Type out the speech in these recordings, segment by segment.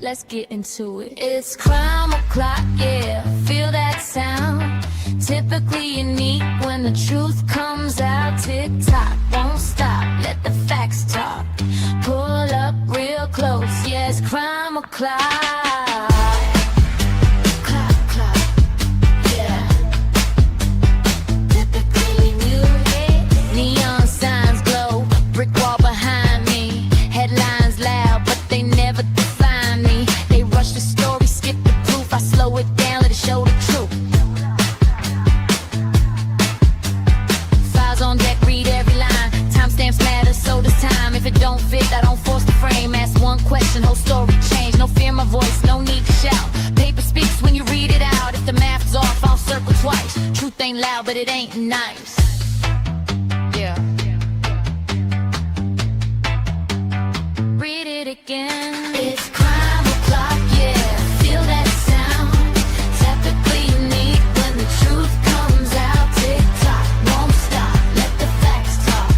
Let's get into it. It's crime o'clock, yeah, feel that sound. Typically unique when the truth comes out. Tick-tock, won't stop, let the facts talk. Pull up real close, yeah, it's crime o'clock. Clock, clock, yeah. Typically new, neon signs glow, brick wall behind me. Headlines loud, but they never define me. They rush the story, skip the proof. I slow it down, let it show the truth. Files on deck, read every line. Timestamps matter, so does time. If it don't fit, I don't force the frame. Ask one question, whole story change. No fear my voice, no need to shout. Paper speaks when you read it out. If the math's off, I'll circle twice. Truth ain't loud, but it ain't nice. Yeah. Read it again. It's crime o'clock, yeah. Feel that sound. Typically unique when the truth comes out. Tick tock, won't stop. Let the facts talk.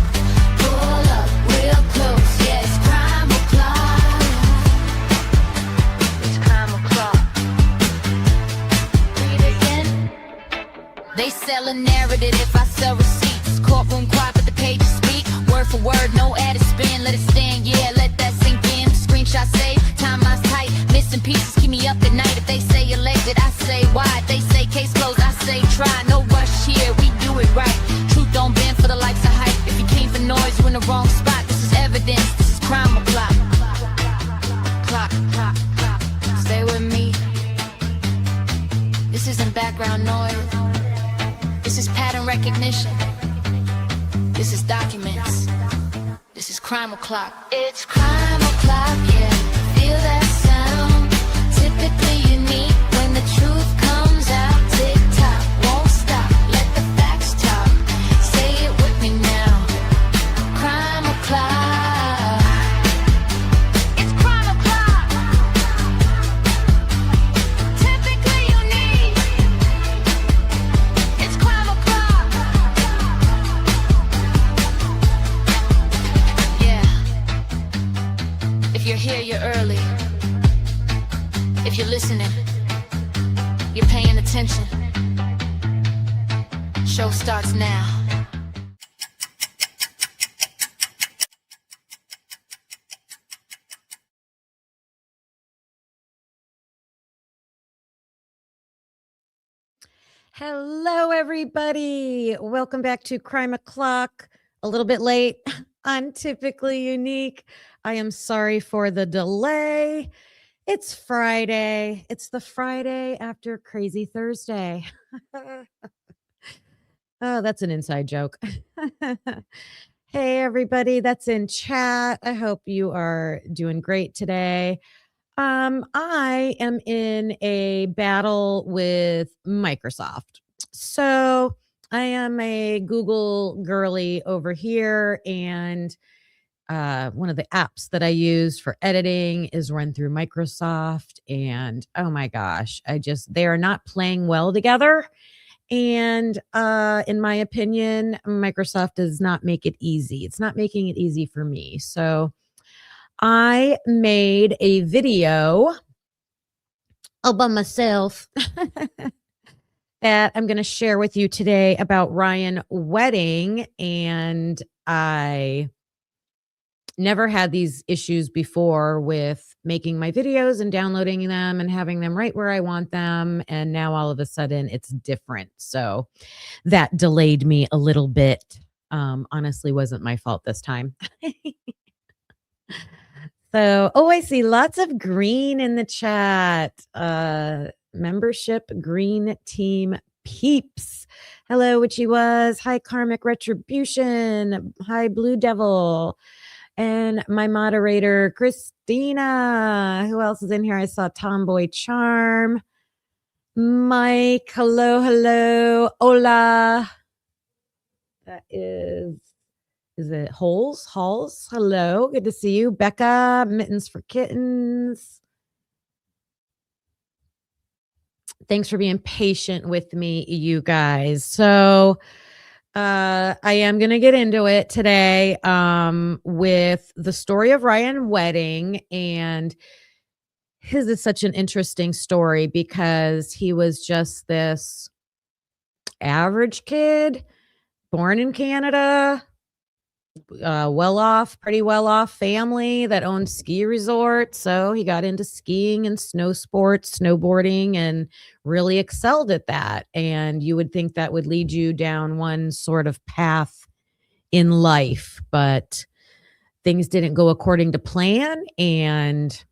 Pull up real close, yeah. It's crime o'clock. It's crime o'clock. Read it again. They sell a narrative if I sell receipts. Courtroom quiet, but the pages speak. Word for word, no added spin. Let it stand, yeah. Let that sink in. Screenshot save, timeline's tight. Missing pieces keep me up at night. If they say elected, I say why. If they say case closed, I say try. No rush here, we do it right. Truth don't bend for the likes of hype. If you came for noise, you in the wrong spot. This is evidence, this is crime o'clock. Clock, clock, clock. Stay with me. This isn't background noise. This is pattern recognition. This is documents. This is crime o'clock. It's crime o'clock, yeah. Feel that sound. Typically unique when the truth comes out. Tick tock, won't stop. Let the facts talk. Say it with me now. Crime o'clock. It's crime o'clock. Typically unique. It's crime o'clock. Yeah. If you're here, you're early. If you're listening, you're paying attention. Show starts now. Hello, everybody. Welcome back to Crime O'Clock. A little bit late on Typically Unique. I am sorry for the delay. It's Friday. It's the Friday after Crazy Thursday. Oh, that's an inside joke. Hey, everybody that's in chat. I hope you are doing great today. I am in a battle with Microsoft. So I am a Google girly over here, and one of the apps that I use for editing is run through Microsoft. And oh my gosh, they are not playing well together. And in my opinion, Microsoft does not make it easy. It's not making it easy for me. So I made a video all by myself that I'm going to share with you today about Ryan Wedding. And I never had these issues before with making my videos and downloading them and having them right where I want them. And now all of a sudden it's different. So that delayed me a little bit. Honestly, wasn't my fault this time. So, I see lots of green in the chat. Membership green team peeps. Hello, Witchy Was. Hi, Karmic Retribution. Hi, Blue Devil. And my moderator, Christina. Who else is in here? I saw Tomboy Charm. Mike. Hello, hello. Hola. That is it Halls? Hello. Good to see you. Becca, Mittens for Kittens. Thanks for being patient with me, you guys. So I am going to get into it today with the story of Ryan Wedding and his is such an interesting story because he was just this average kid born in Canada, pretty well off family that owned ski resorts. So he got into skiing and snow sports, snowboarding, and really excelled at that. And you would think that would lead you down one sort of path in life, but things didn't go according to plan. And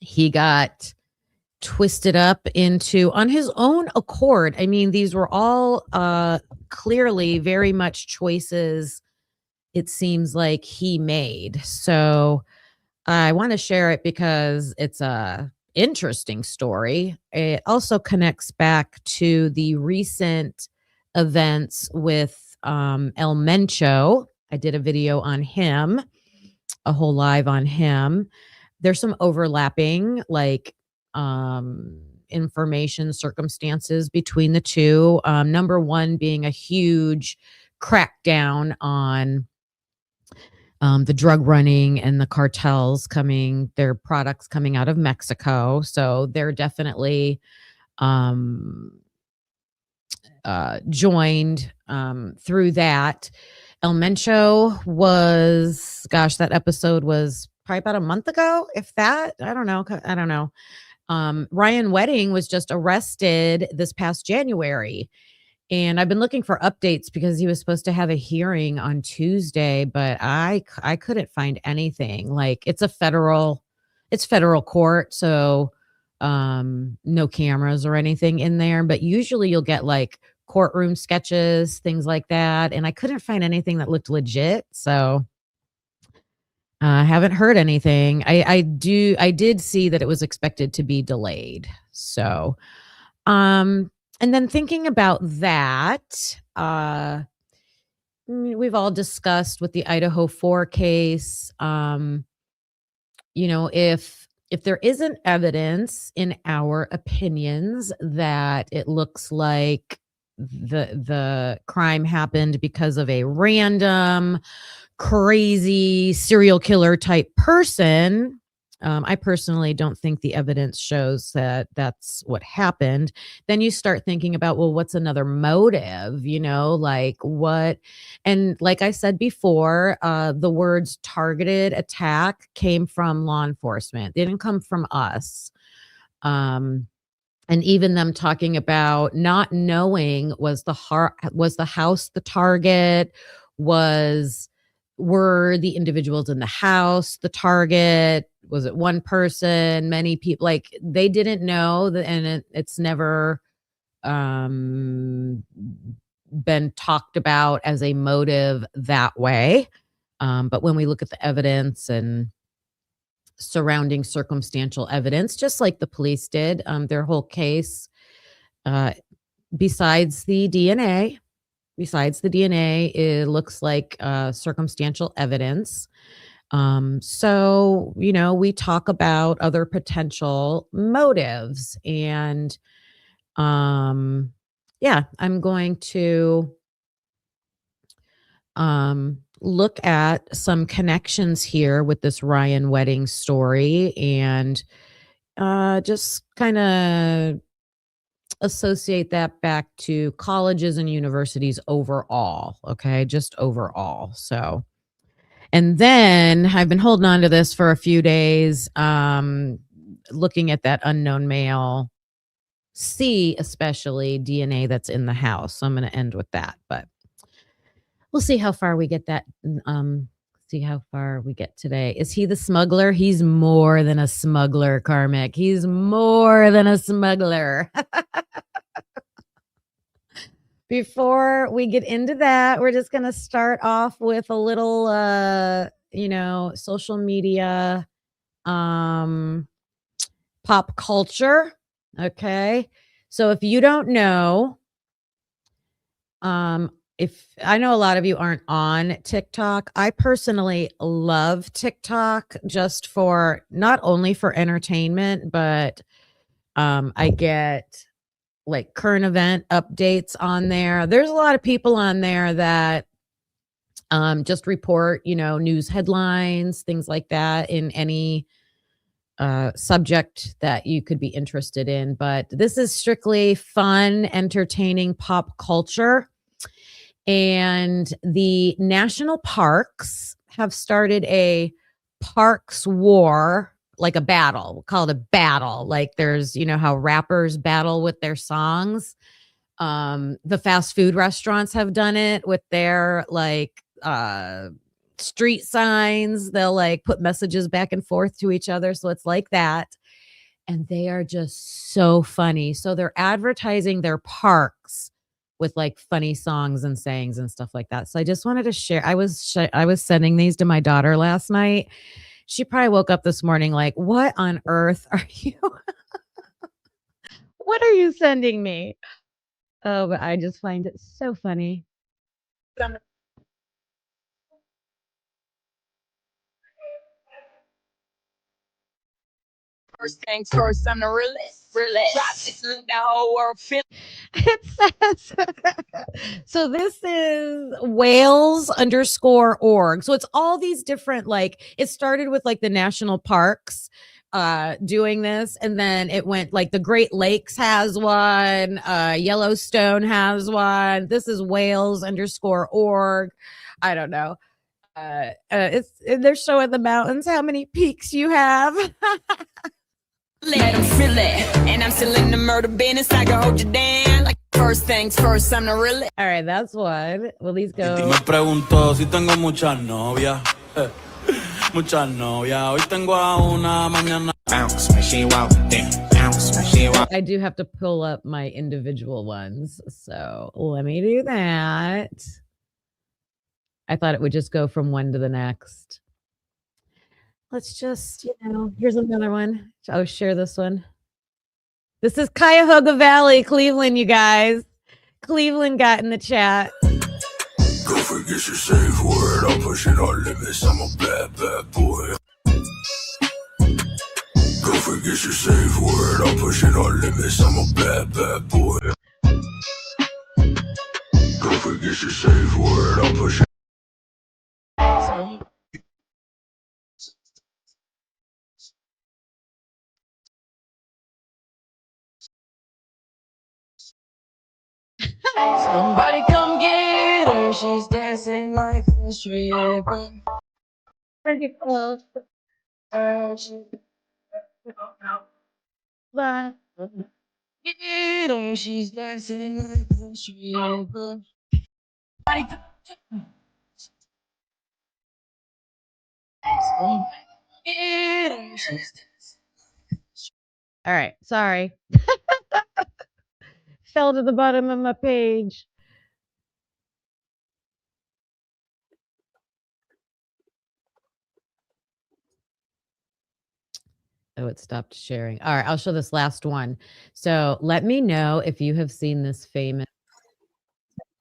he got twisted up into on his own accord. I mean, these were all clearly very much choices it seems like he made. So I want to share it because it's a interesting story. It also connects back to the recent events with El Mencho. I did a video on him, a whole live on him. There's some overlapping information circumstances between the two. Number one being a huge crackdown on the drug running and the cartels their products coming out of Mexico. So they're definitely joined through that. El Mencho that episode was probably about a month ago, if that. I don't know. Ryan Wedding was just arrested this past January. And I've been looking for updates because he was supposed to have a hearing on Tuesday, but I couldn't find anything. Like it's federal court, so no cameras or anything in there, but usually you'll get like courtroom sketches, things like that, and I couldn't find anything that looked legit. So I haven't heard anything. I did see that it was expected to be delayed. So and then thinking about that, we've all discussed with the Idaho 4 case, if there isn't evidence in our opinions that it looks like the crime happened because of a random, crazy serial killer type person, I personally don't think the evidence shows that that's what happened. Then you start thinking about, well, what's another motive? Like what? And like I said before, the words targeted attack came from law enforcement. They didn't come from us. And even them talking about not knowing was the house the target, were the individuals in the house the target, was it one person, many people, like they didn't know that, and it's never been talked about as a motive that way. But when we look at the evidence and surrounding circumstantial evidence, just like the police did, their whole case, besides the DNA, it looks like circumstantial evidence. So, we talk about other potential motives, and I'm going to look at some connections here with this Ryan Wedding story and just kind of associate that back to colleges and universities overall. Okay. Just overall. So, and then I've been holding on to this for a few days, looking at that unknown male, especially DNA that's in the house. So I'm going to end with that, but we'll see how far we get today. Is he the smuggler? He's more than a smuggler, Karmic. He's more than a smuggler. Before we get into that, we're just going to start off with a little, social media, pop culture. Okay. So if you don't know, if I know a lot of you aren't on TikTok, I personally love TikTok just for not only for entertainment, but I get like current event updates on there. There's a lot of people on there that just report, news headlines, things like that in any subject that you could be interested in, but this is strictly fun, entertaining pop culture. And the national parks have started a parks war, like a battle. We'll call it a battle. Like there's, you know, how rappers battle with their songs. The fast food restaurants have done it with their like street signs. They'll like put messages back and forth to each other. So it's like that. And they are just so funny. So they're advertising their parks with like funny songs and sayings and stuff like that. So I just wanted to share. I was sending these to my daughter last night. She probably woke up this morning like, "What on earth are you? What are you sending me?" Oh, but I just find it so funny. First things first, I'm the realest. Drop this, look the whole world feel. It says so this is Wales_org. So it's all these different, like it started with like the national parks doing this, and then it went like the Great Lakes has one, Yellowstone has one. This is Wales_org. I don't know. They're showing the mountains, how many peaks you have. Let them feel it. And I'm still in the murder business. I can hold you down. Like first things first, I'm the realest. All right, that's one. Will these Y go? me preguntó si tengo muchas novias. Muchas novias. Hoy tengo a una, mañana. Bounce when she walk, then bounce when she walk. I do have to pull up my individual ones. So let me do that. I thought it would just go from one to the next. Let's just, here's another one. I'll share this one. This is Cuyahoga Valley, Cleveland, you guys. Cleveland got in the chat. Go forget your safe word. I'll push it all limits. I'm a bad, bad boy. Go forget your safe word. I'll push it all limits. I'm a bad, bad boy. Go forget your safe word. I'll push it. Somebody come get her. She's dancing like a street. Pretty close. But Get her. She's dancing like a street. Get her. all right, sorry. Fell to the bottom of my page. Oh, it stopped sharing. All right, I'll show this last one. So let me know if you have seen this famous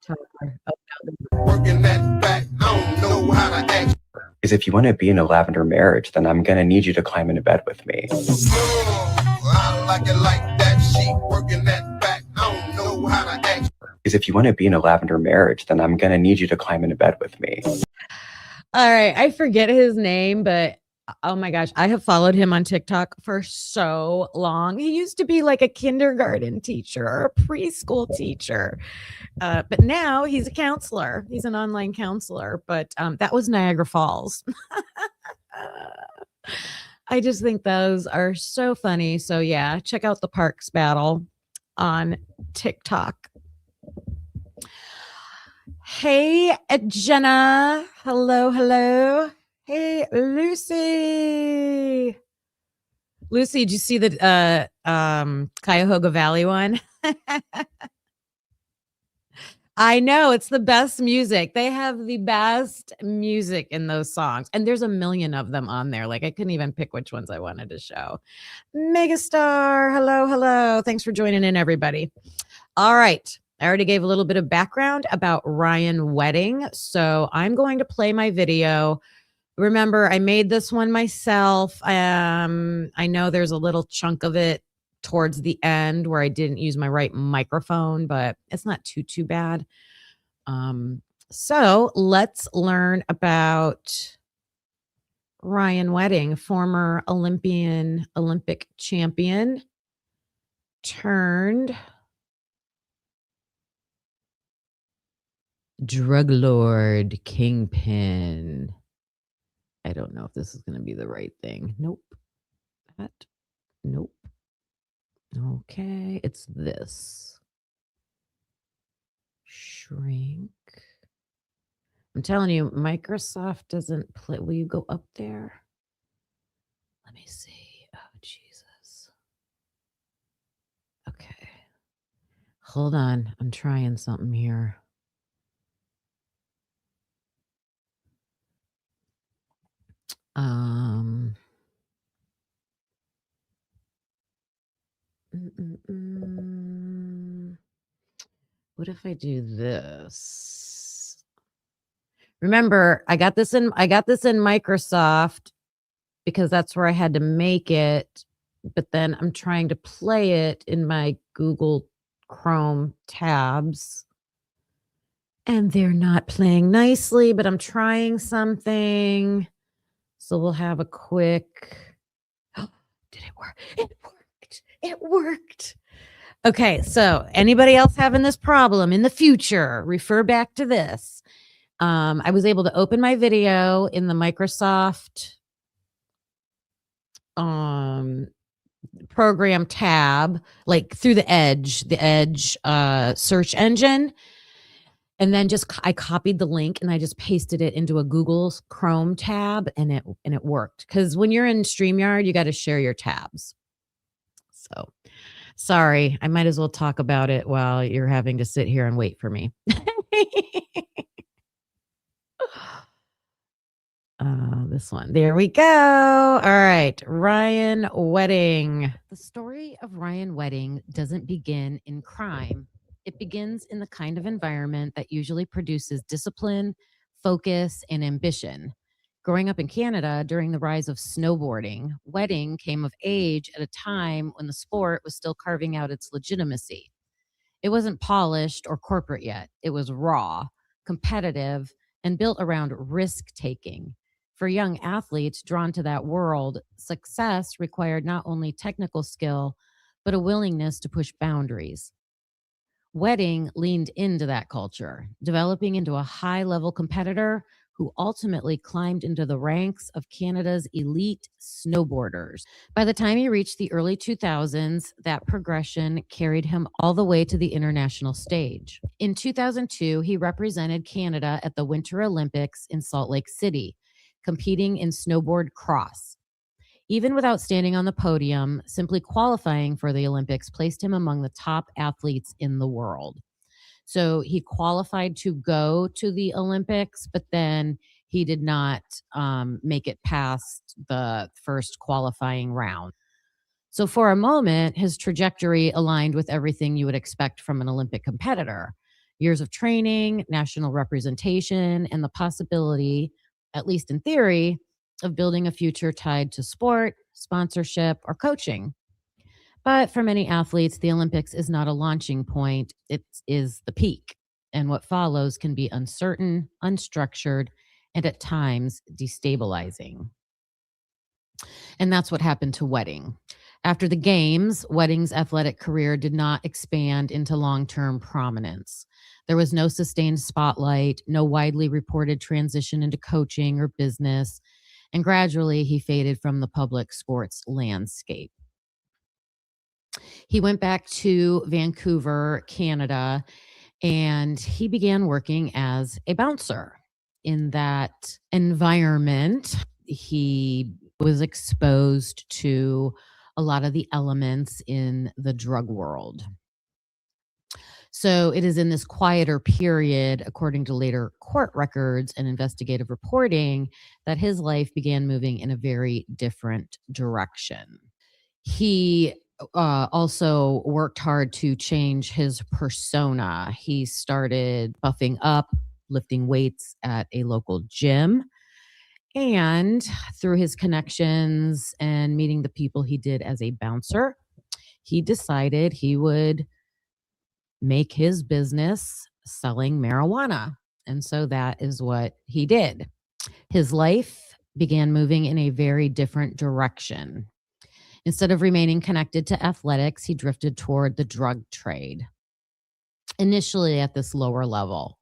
TikToker. Working that back. I don't know how to act. Is if you want to be in a lavender marriage, then I'm going to need you to climb into bed with me. I like it like that. She working that back. I don't know how to act. Is if you want to be in a lavender marriage, then I'm going to need you to climb into bed with me. All right, I forget his name, but oh my gosh, I have followed him on TikTok for so long. He used to be like a kindergarten teacher or a preschool teacher, but now he's a counselor. He's an online counselor, but that was Niagara Falls. I just think those are so funny. So yeah, check out the Parks Battle on TikTok. Hey, Jenna. Hello, hello. Hey, Lucy. Lucy, did you see the Cuyahoga Valley one? I know, it's the best music. They have the best music in those songs. And there's a million of them on there. Like I couldn't even pick which ones I wanted to show. Megastar, hello, hello. Thanks for joining in, everybody. All right. I already gave a little bit of background about Ryan Wedding. So I'm going to play my video. Remember, I made this one myself. I know there's a little chunk of it towards the end where I didn't use my right microphone, but it's not too bad. So let's learn about Ryan Wedding, former Olympic champion, turned drug lord kingpin. I don't know if this is going to be the right thing. Nope. That. Nope. Okay. It's this. Shrink. I'm telling you, Microsoft doesn't play. Will you go up there? Let me see. Oh, Jesus. Okay. Hold on. I'm trying something here. What if I do this? Remember, I got this in Microsoft because that's where I had to make it, but then I'm trying to play it in my Google Chrome tabs. And they're not playing nicely, but I'm trying something. So we'll have a quick. Oh, did it work? It worked. It worked. Okay, so anybody else having this problem in the future, refer back to this. I was able to open my video in the Microsoft program tab, like through the Edge search engine. And then I copied the link and I just pasted it into a Google Chrome tab and it worked. Because when you're in StreamYard, you got to share your tabs. So sorry, I might as well talk about it while you're having to sit here and wait for me. This one. There we go. All right. Ryan Wedding. The story of Ryan Wedding doesn't begin in crime. It begins in the kind of environment that usually produces discipline, focus, and ambition. Growing up in Canada during the rise of snowboarding, Wedding came of age at a time when the sport was still carving out its legitimacy. It wasn't polished or corporate yet. It was raw, competitive, and built around risk-taking. For young athletes drawn to that world, success required not only technical skill, but a willingness to push boundaries. Wedding leaned into that culture, developing into a high-level competitor who ultimately climbed into the ranks of Canada's elite snowboarders. By the time he reached the early 2000s, that progression carried him all the way to the international stage. In 2002, he represented Canada at the Winter Olympics in Salt Lake City, competing in snowboard cross. Even without standing on the podium, simply qualifying for the Olympics placed him among the top athletes in the world. So he qualified to go to the Olympics, but then he did not make it past the first qualifying round. So for a moment, his trajectory aligned with everything you would expect from an Olympic competitor. Years of training, national representation, and the possibility, at least in theory, of building a future tied to sport, sponsorship, or coaching. But for many athletes, the Olympics is not a launching point, it is the peak. And what follows can be uncertain, unstructured, and at times destabilizing. And that's what happened to Wedding. After the games, Wedding's athletic career did not expand into long-term prominence. There was no sustained spotlight, no widely reported transition into coaching or business, and gradually he faded from the public sports landscape. He went back to Vancouver, Canada, and he began working as a bouncer. In that environment, he was exposed to a lot of the elements in the drug world. So it is in this quieter period, according to later court records and investigative reporting, that his life began moving in a very different direction. He also worked hard to change his persona. He started buffing up, lifting weights at a local gym. And through his connections and meeting the people he did as a bouncer, he decided he would make his business selling marijuana. And so that is what he did. His life began moving in a very different direction. Instead of remaining connected to athletics, he drifted toward the drug trade, initially at this lower level.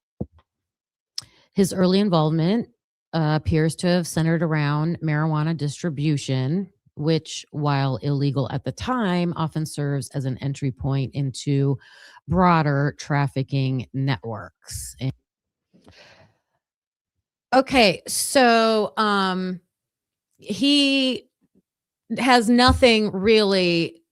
His early involvement appears to have centered around marijuana distribution, which, while illegal at the time, often serves as an entry point into broader trafficking networks. Okay, so he has nothing really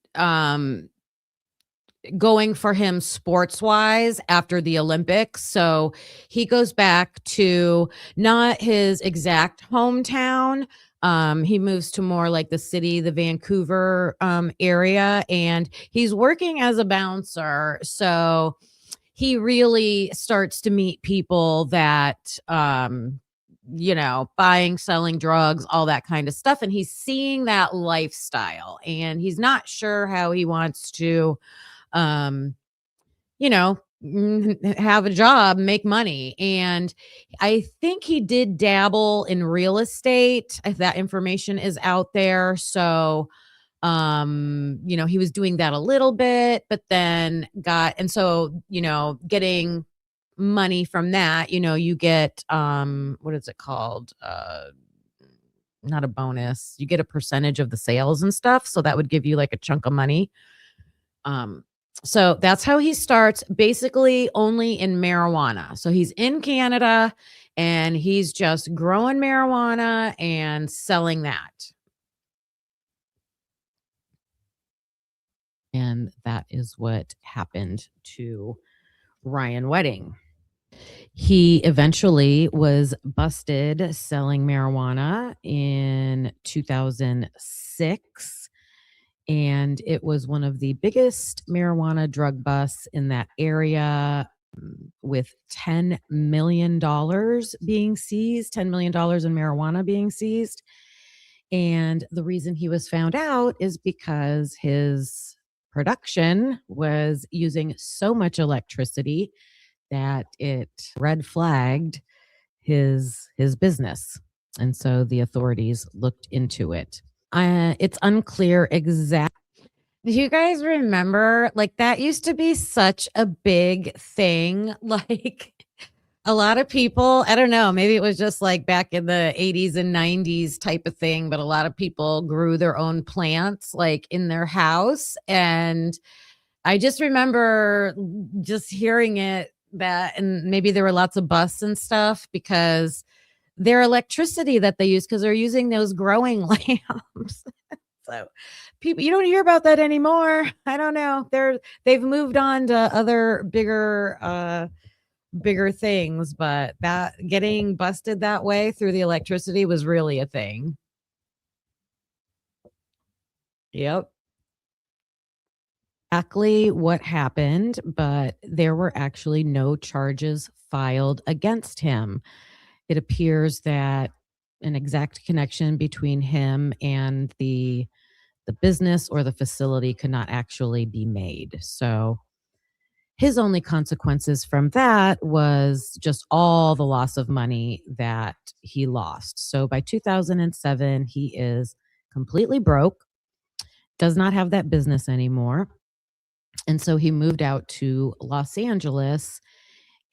going for him sports wise after the Olympics. So he goes back to not his exact hometown. He moves to more like the city, the Vancouver area, and he's working as a bouncer. So he really starts to meet people that, buying, selling drugs, all that kind of stuff. And he's seeing that lifestyle and he's not sure how he wants to have a job, make money. And I think he did dabble in real estate, if that information is out there. So, he was doing that a little bit, but then getting money from that, you get, what is it called? Not a bonus. You get a percentage of the sales and stuff. So that would give you like a chunk of money. So that's how he starts, basically only in marijuana. So he's in Canada and he's just growing marijuana and selling that. And that is what happened to Ryan Wedding. He eventually was busted selling marijuana in 2006. And it was one of the biggest marijuana drug busts in that area, with $10 million being seized, $10 million in marijuana being seized. And the reason he was found out is because his production was using so much electricity that it red flagged his business. And so the authorities looked into it. It's unclear exactly. Do you guys remember, like, that used to be such a big thing? Like, a lot of people, I don't know, maybe it was just like back in the 80s and 90s type of thing, but a lot of people grew their own plants like in their house. And I just remember just hearing it, and maybe there were lots of busts and stuff because their electricity that they use, because they're using those growing lamps. So people, you don't hear about that anymore. I don't know. They've moved on to other bigger things, but that getting busted that way through the electricity was really a thing. Yep. Exactly what happened, but there were actually no charges filed against him. It appears that an exact connection between him and the business or the facility could not actually be made. So his only consequences from that was just all the loss of money that he lost. So by 2007, he is completely broke, does not have that business anymore. And so he moved out to Los Angeles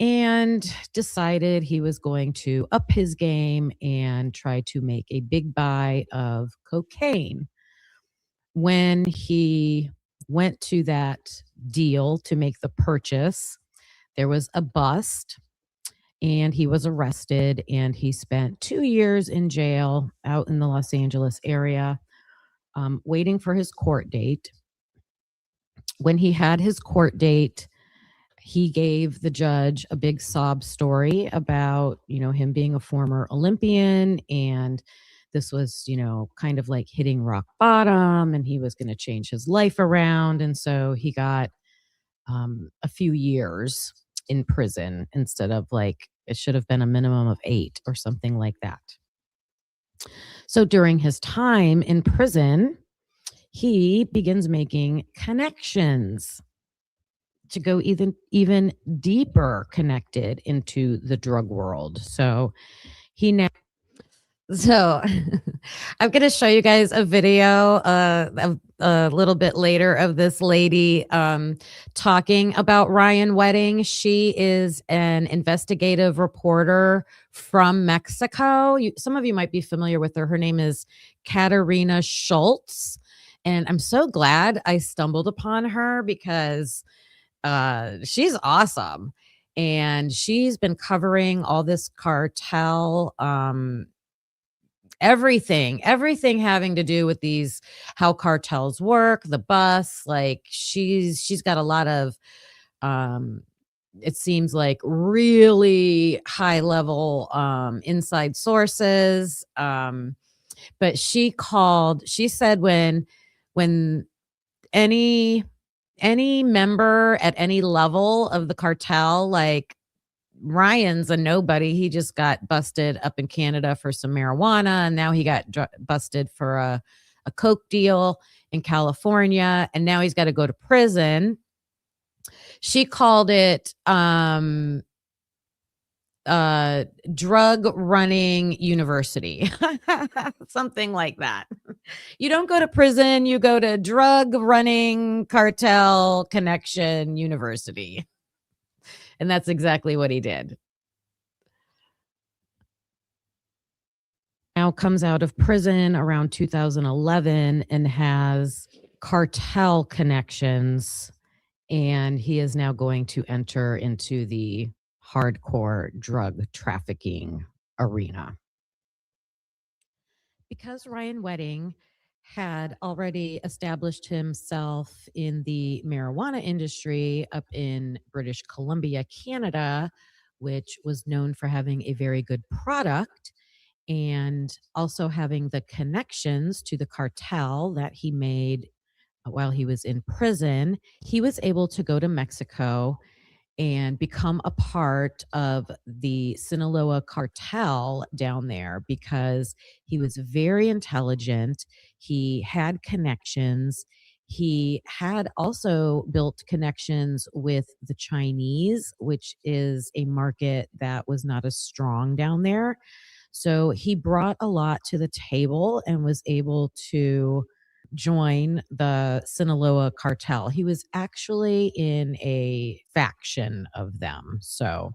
and decided he was going to up his game and try to make a big buy of cocaine. When he went to that deal to make the purchase, there was a bust and he was arrested and he spent 2 years in jail out in the Los Angeles area, waiting for his court date. When he had his court date, he gave the judge a big sob story about, him being a former Olympian, and this was, kind of like hitting rock bottom, and he was going to change his life around. And so he got a few years in prison instead of like, it should have been a minimum of 8 or something like that. So during his time in prison, he begins making connections to go even deeper connected into the drug world. So he now, So I'm going to show you guys a video a little bit later of this lady talking about Ryan Wedding. She is an investigative reporter from Mexico. Some of you might be familiar with her. Her name is Katarina Schultz. And I'm so glad I stumbled upon her because she's awesome. And she's been covering all this cartel everything having to do with these, how cartels work, the bus, like she's got a lot of it seems like really high level inside sources. But she said when any member at any level of the cartel, like Ryan's a nobody. He just got busted up in Canada for some marijuana, and now he got busted for a coke deal in California, and now he's got to go to prison. She called it drug running university, something like that. You don't go to prison, you go to drug running cartel connection university. And that's exactly what he did. Now comes out of prison around 2011 and has cartel connections. And he is now going to enter into the hardcore drug trafficking arena. Because Ryan Wedding had already established himself in the marijuana industry up in British Columbia, Canada, which was known for having a very good product and also having the connections to the cartel that he made while he was in prison, he was able to go to Mexico and become a part of the Sinaloa cartel down there because he was very intelligent. He had connections. He had also built connections with the Chinese, which is a market that was not as strong down there. So he brought a lot to the table and was able to join the Sinaloa cartel. He was actually in a faction of them. So,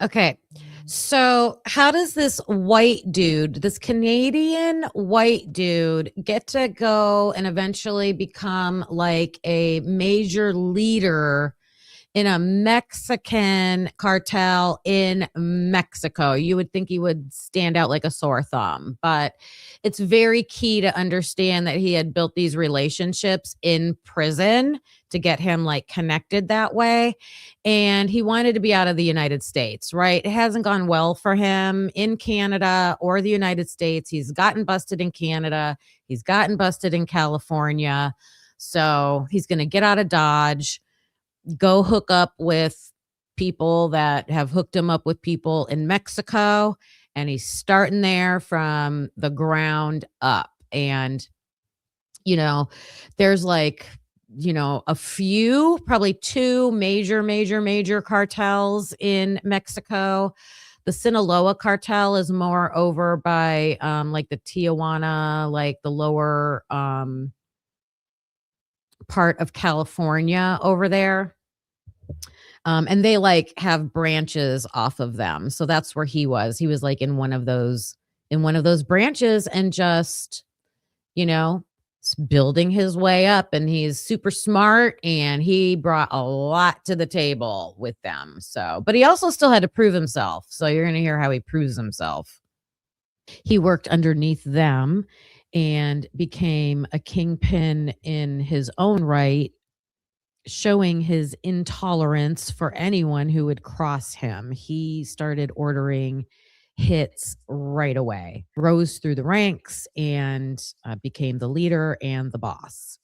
okay. So, how does this white dude, this Canadian white dude, get to go and eventually become like a major leader in a Mexican cartel in Mexico? You would think he would stand out like a sore thumb, but it's very key to understand that he had built these relationships in prison to get him like connected that way. And he wanted to be out of the United States, right? It hasn't gone well for him in Canada or the United States. He's gotten busted in Canada. He's gotten busted in California. So he's going to get out of Dodge, go hook up with people that have hooked him up with people in Mexico. And he's starting there from the ground up. And, there's like, a few, probably two major cartels in Mexico. The Sinaloa cartel is more over by like the Tijuana, like the lower part of California over there. And they like have branches off of them. So that's where he was. He was like in one of those branches and just, building his way up, and he's super smart and he brought a lot to the table with them. So, but he also still had to prove himself. So you're going to hear how he proves himself. He worked underneath them and became a kingpin in his own right, showing his intolerance for anyone who would cross him. He started ordering hits right away, rose through the ranks, and became the leader and the boss.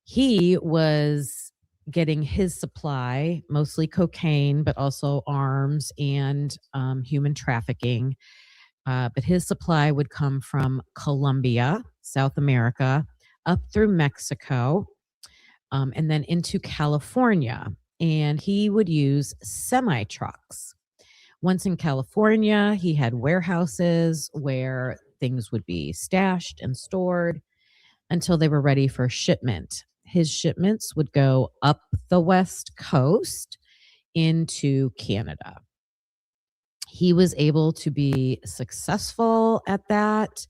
He was getting his supply, mostly cocaine, but also arms and human trafficking. But his supply would come from Colombia, South America, up through Mexico, and then into California. And he would use semi trucks, Once in California, he had warehouses where things would be stashed and stored until they were ready for shipment. His shipments would go up the West Coast into Canada. He was able to be successful at that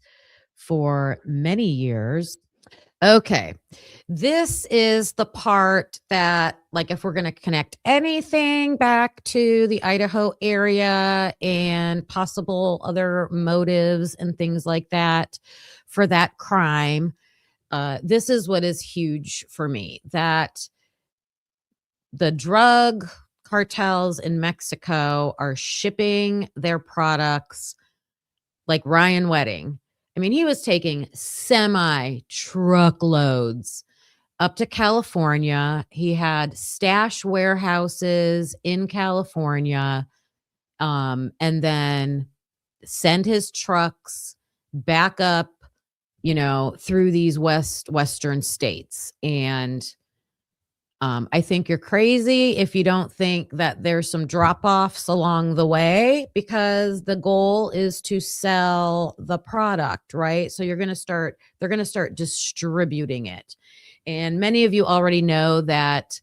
for many years. Okay. This is the part that, like, if we're going to connect anything back to the Idaho area and possible other motives and things like that for that crime, this is what is huge for me, that the drug cartels in Mexico are shipping their products like Ryan Wedding. I mean, he was taking semi truckloads up to California. He had stash warehouses in California, and then send his trucks back up, through these western states. And I think you're crazy if you don't think that there's some drop-offs along the way, because the goal is to sell the product, right? So they're going to start distributing it. And many of you already know that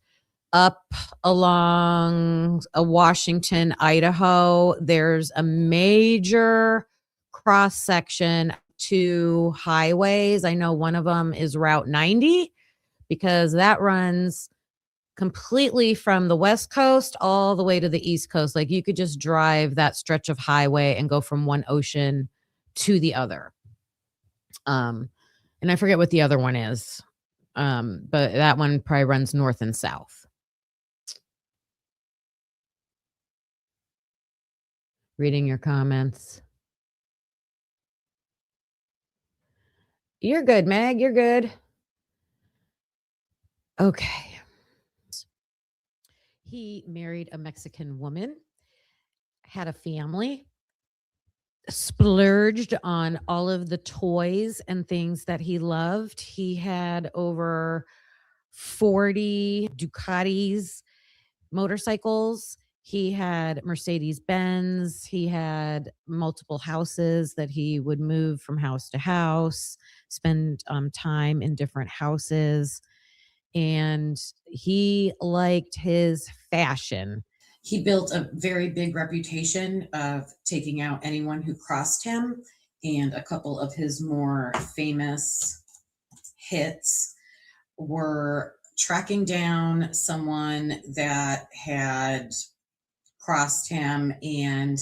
up along Washington, Idaho, there's a major cross section to highways. I know one of them is Route 90, because that runs completely from the West Coast all the way to the East Coast. Like, you could just drive that stretch of highway and go from one ocean to the other. And I forget what the other one is. But that one probably runs north and south. Reading your comments. You're good, Meg. You're good. Okay. He married a Mexican woman, had a family, splurged on all of the toys and things that he loved. He had over 40 Ducatis motorcycles. He had Mercedes Benz. He had multiple houses that he would move from house to house, spend time in different houses. And he liked his fashion. He built a very big reputation of taking out anyone who crossed him. And a couple of his more famous hits were tracking down someone that had crossed him, and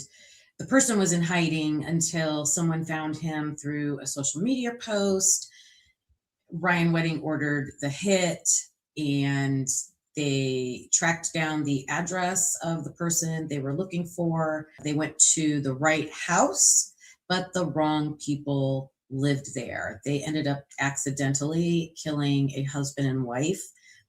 the person was in hiding until someone found him through a social media post. Ryan Wedding ordered the hit, and they tracked down the address of the person they were looking for. They went to the right house, but the wrong people lived there. They ended up accidentally killing a husband and wife.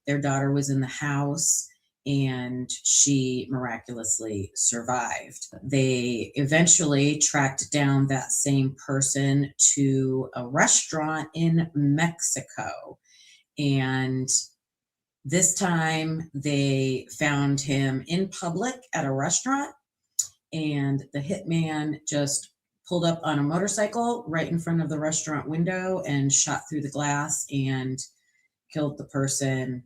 Their daughter was in the house, and she miraculously survived. They eventually tracked down that same person to a restaurant in Mexico. And this time they found him in public at a restaurant, and the hitman just pulled up on a motorcycle right in front of the restaurant window and shot through the glass and killed the person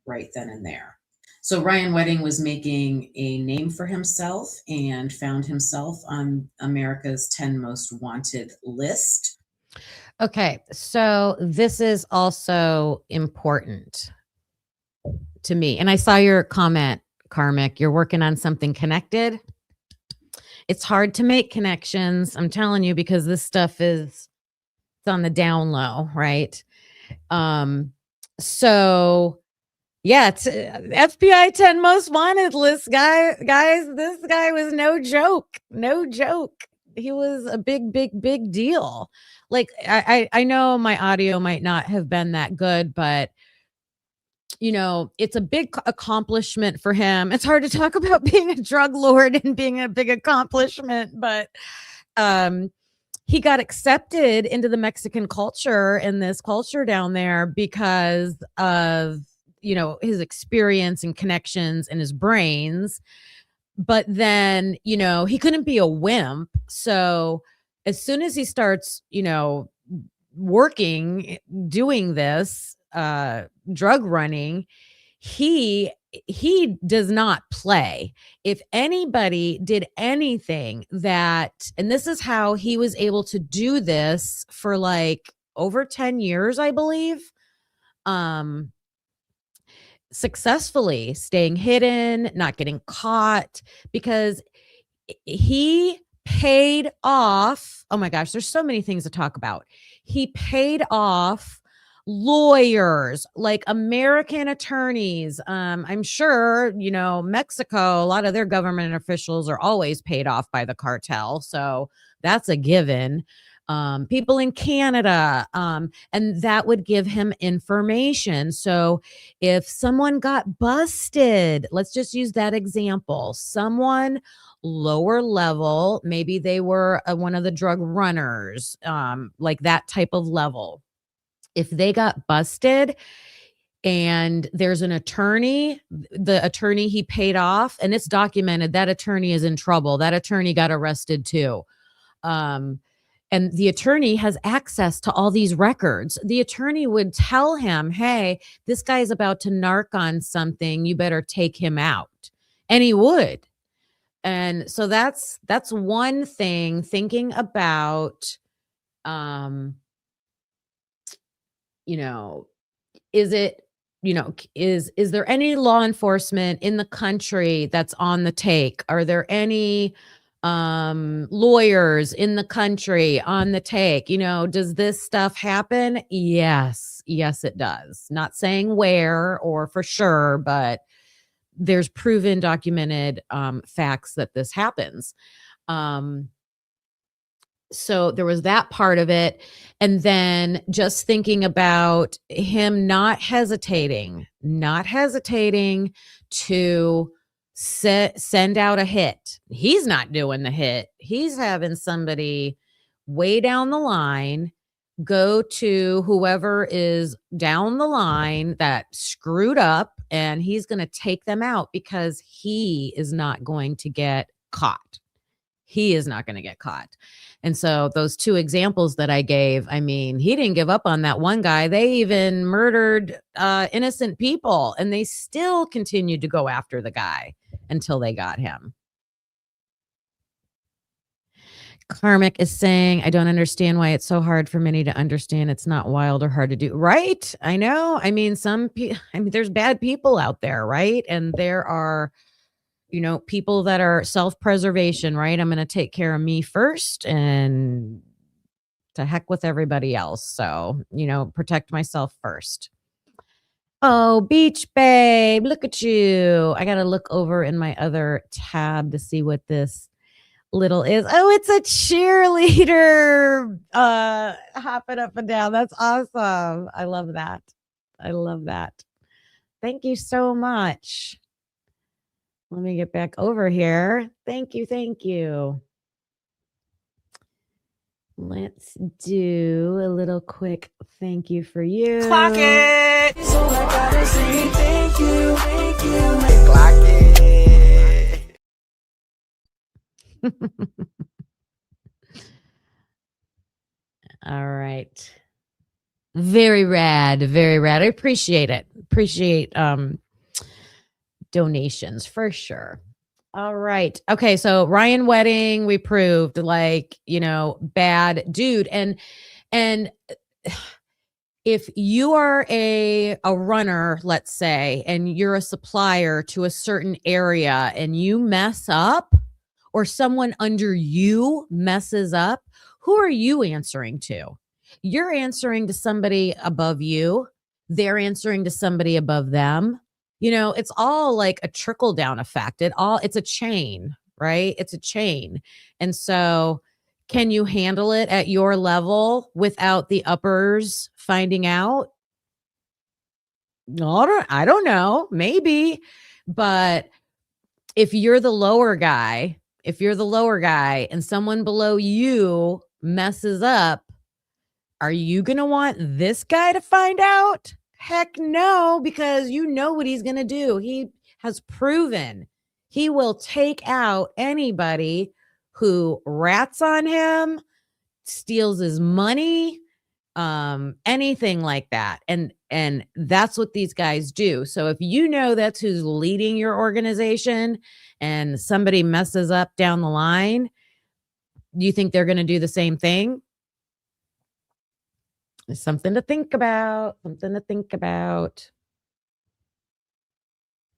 right then and there. So Ryan Wedding was making a name for himself and found himself on America's 10 most wanted list. Okay, so this is also important to me. And I saw your comment, Karmic. You're working on something connected. It's hard to make connections, I'm telling you, because this stuff it's on the down low, right? So yeah, it's FBI 10 most wanted list, guys. This guy was no joke. He was a big deal. Like, I know my audio might not have been that good, but it's a big accomplishment for him. It's hard to talk about being a drug lord and being a big accomplishment, but he got accepted into the Mexican culture and this culture down there because of his experience and connections and his brains. But then, he couldn't be a wimp. So as soon as he starts, working, doing this, drug running, he does not play. If anybody did anything and this is how he was able to do this for like over 10 years, I believe, successfully staying hidden, not getting caught, because he paid off. Oh my gosh, there's so many things to talk about. He paid off lawyers, like American attorneys. I'm sure, Mexico, a lot of their government officials are always paid off by the cartel. So that's a given. People in Canada, and that would give him information. So if someone got busted, let's just use that example, someone lower level, maybe they were one of the drug runners, like that type of level. If they got busted and there's an attorney, the attorney he paid off, and it's documented, that attorney is in trouble. That attorney got arrested too. And the attorney has access to all these records. The attorney would tell him, hey, this guy's about to narc on something. You better take him out. And he would. And so that's one thing, thinking about, is it, is there any law enforcement in the country that's on the take? Are there any lawyers in the country on the take? Does this stuff happen? Yes, it does. Not saying where or for sure, but there's proven, documented facts that this happens. So there was that part of it. And then just thinking about him not hesitating to send out a hit. He's not doing the hit. He's having somebody way down the line go to whoever is down the line that screwed up, and he's going to take them out because he is not going to get caught. He is not going to get caught. And so those two examples that I gave, I mean, he didn't give up on that one guy. They even murdered innocent people, and they still continued to go after the guy until they got him. Karmic is saying, I don't understand why it's so hard for many to understand. It's not wild or hard to do. Right? I know. I mean, there's bad people out there, right? And there are, people that are self-preservation, right? I'm going to take care of me first and to heck with everybody else. So, protect myself first. Oh, Beach Babe, look at you. I got to look over in my other tab to see what this little is. Oh, it's a cheerleader hopping up and down. That's awesome. I love that. Thank you so much. Let me get back over here. Thank you. Let's do a little quick thank you for you. Clock it. So I gotta say thank you. Clock it. All right. Very rad. I appreciate it. Appreciate donations for sure. All right. Okay. So Ryan Wedding, we proved bad dude. And if you are a runner, let's say, and you're a supplier to a certain area and you mess up, or someone under you messes up, who are you answering to? You're answering to somebody above you. They're answering to somebody above them. It's all like a trickle down effect. It's a chain, right? It's a chain. And so can you handle it at your level without the uppers finding out? I don't know, maybe. But if you're the lower guy and someone below you messes up, are you going to want this guy to find out? Heck no, because you know what he's going to do. He has proven He will take out anybody who rats on him, steals his money, anything like that. And that's what these guys do. So if you know that's who's leading your organization and somebody messes up down the line, you think they're going to do the same thing? It's something to think about. Something to think about.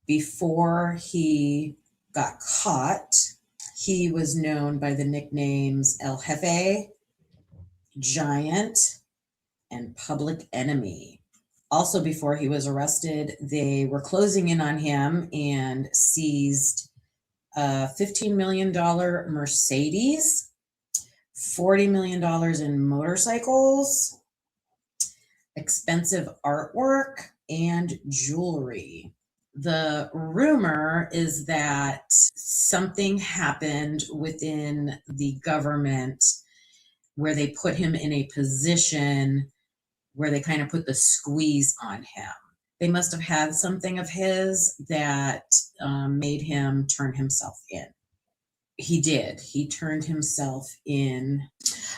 Before he got caught, he was known by the nicknames El Jefe, Giant, and Public Enemy. Also, before he was arrested, they were closing in on him and seized a $15 million Mercedes, $40 million in motorcycles, expensive artwork, and jewelry. The rumor is that something happened within the government where they put him in a position where they kind of put the squeeze on him. They must have had something of his that made him turn himself in. He did. He turned himself in.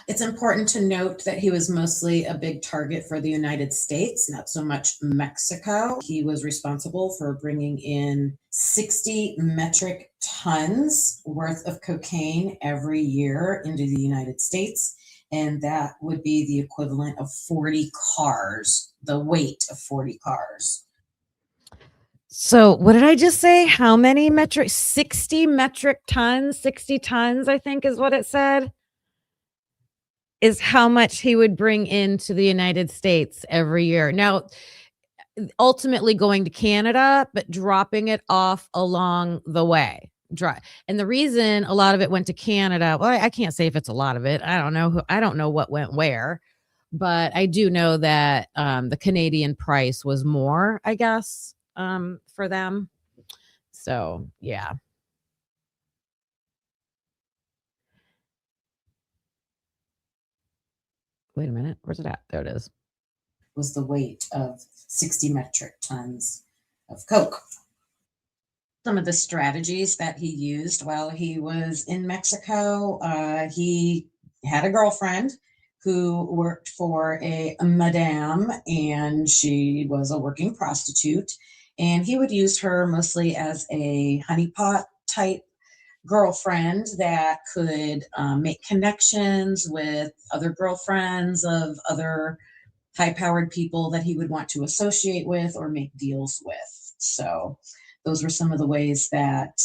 It's important to note that he was mostly a big target for the United States, not so much Mexico. He was responsible for bringing in 60 metric tons worth of cocaine every year into the United States. And that would be the equivalent of 40 cars, the weight of 40 cars. So what did I just say? How many metric? 60 metric tons, 60 tons, I think is what it said, is how much he would bring into the United States every year. Now, ultimately going to Canada, but dropping it off along the way. And the reason a lot of it went to Canada, well, I can't say if it's a lot of it. I don't know. I don't know what went where, but I do know that the Canadian price was more, I guess, for them. So, yeah. Wait a minute. Where's it at? There it is. Was the weight of 60 metric tons of coke. Some of the strategies that he used while he was in Mexico, he had a girlfriend who worked for a madame, and she was a working prostitute. And he would use her mostly as a honeypot type girlfriend that could make connections with other girlfriends of other high-powered people that he would want to associate with or make deals with. So those were some of the ways that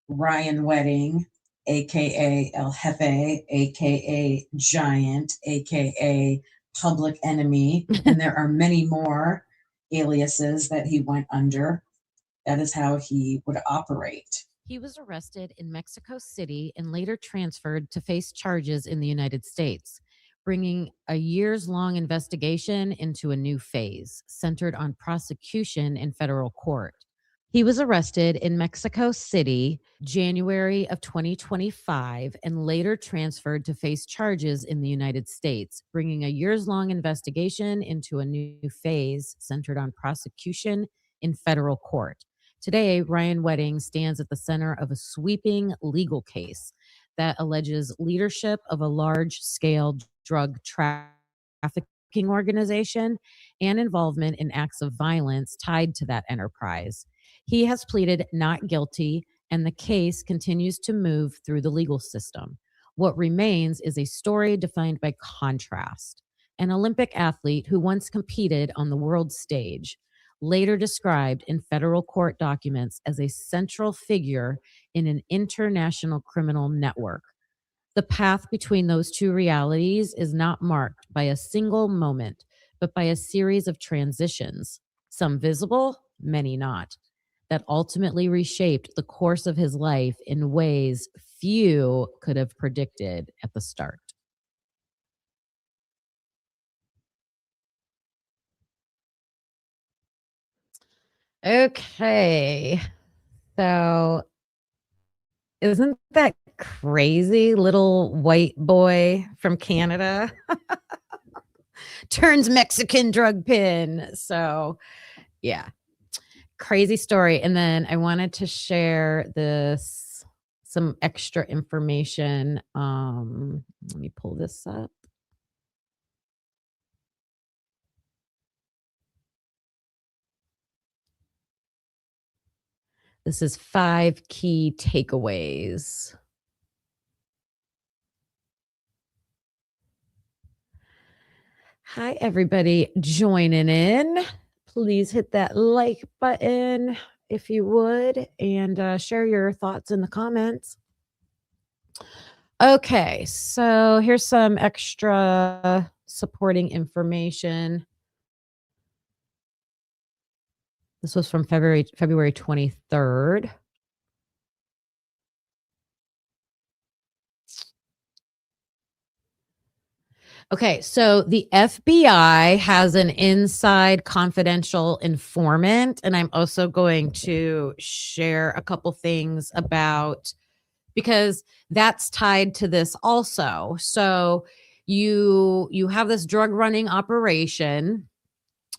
Ryan Wedding, aka El Jefe, aka Giant, aka Public Enemy, and there are many more aliases that he went under. That is how he would operate. He was arrested in Mexico City and later transferred to face charges in the United States, bringing a years-long investigation into a new phase centered on prosecution in federal court. He was arrested in Mexico City, January of 2025, and later transferred to face charges in the United States, bringing a years-long investigation into a new phase centered on prosecution in federal court. Today, Ryan Wedding stands at the center of a sweeping legal case that alleges leadership of a large-scale drug trafficking organization and involvement in acts of violence tied to that enterprise. He has pleaded not guilty, and the case continues to move through the legal system. What remains is a story defined by contrast. An Olympic athlete who once competed on the world stage, later described in federal court documents as a central figure in an international criminal network. The path between those two realities is not marked by a single moment, but by a series of transitions, some visible, many not, that ultimately reshaped the course of his life in ways few could have predicted at the start. Okay. So, isn't that crazy? Little white boy from Canada turns Mexican drug pin. So, yeah. crazy story. And then I wanted to share some extra information. Let me pull this up. This is 5 key takeaways. Hi, everybody joining in. Please hit that like button if you would, and share your thoughts in the comments. Okay, so here's some extra supporting information. This was from February 23rd. Okay, so the FBI has an inside confidential informant, and I'm also going to share a couple things about, because that's tied to this also. So you have this drug running operation.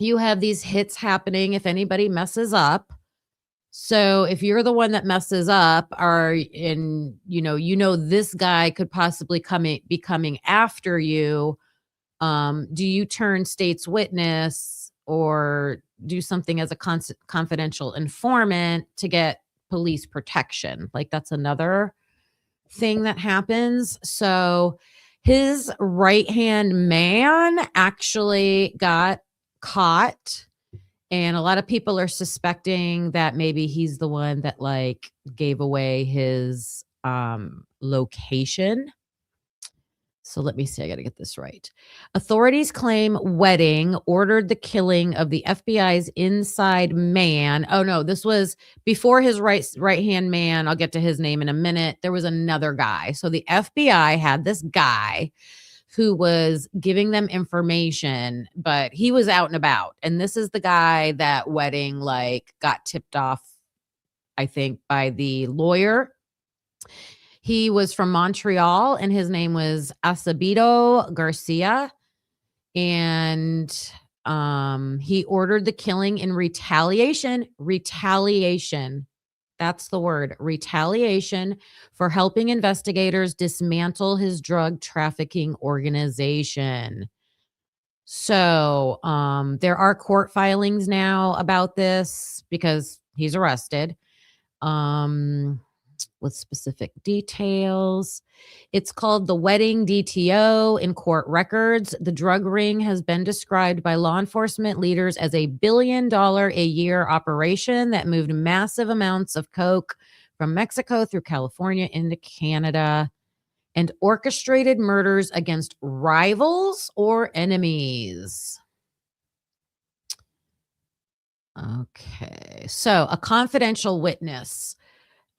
You have these hits happening if anybody messes up. So if you're the one that messes up, this guy could possibly be coming after you. Do you turn state's witness or do something as a confidential informant to get police protection? Like, that's another thing that happens. So his right-hand man actually got caught, and a lot of people are suspecting that maybe he's the one that like gave away his location. So let me see. I got to get this right. Authorities claim Wedding ordered the killing of the FBI's inside man. Oh no, this was before his right-hand man. I'll get to his name in a minute. There was another guy. So the FBI had this guy who was giving them information, but he was out and about. And this is the guy that Wedding like got tipped off, I think, by the lawyer. He was from Montreal, and his name was Acevedo Garcia. And he ordered the killing in retaliation. That's the word, retaliation, for helping investigators dismantle his drug trafficking organization. So there are court filings now about this because he's arrested. With specific details. It's called the Wedding DTO in court records. The drug ring has been described by law enforcement leaders as a $1 billion a year operation that moved massive amounts of coke from Mexico through California into Canada and orchestrated murders against rivals or enemies. Okay, so a confidential witness.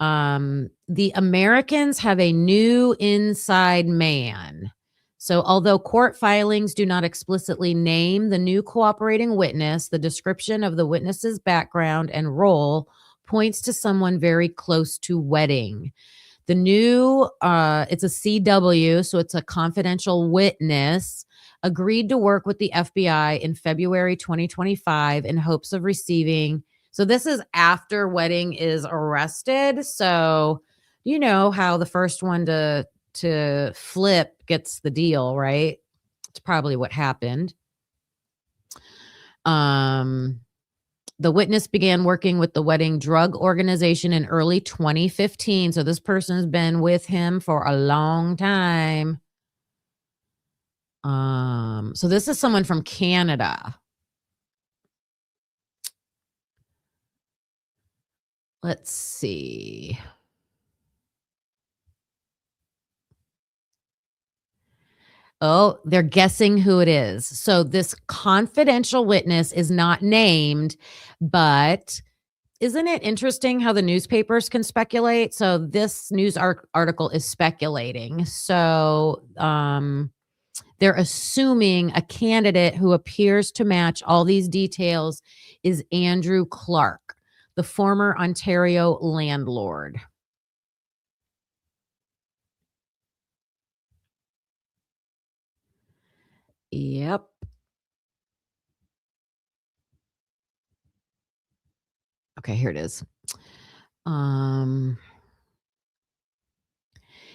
The Americans have a new inside man. So although court filings do not explicitly name the new cooperating witness, the description of the witness's background and role points to someone very close to Wedding. The new, it's a CW, so it's a confidential witness, agreed to work with the FBI in February 2025 in hopes of receiving. So this is after Wedding is arrested. So you know how the first one to flip gets the deal, right? It's probably what happened. The witness began working with the Wedding drug organization in early 2015. So this person's been with him for a long time. So this is someone from Canada. Let's see. Oh, they're guessing who it is. So this confidential witness is not named, but isn't it interesting how the newspapers can speculate? So this news article is speculating. So they're assuming a candidate who appears to match all these details is Andrew Clark, the former Ontario landlord. Yep. Okay, here it is.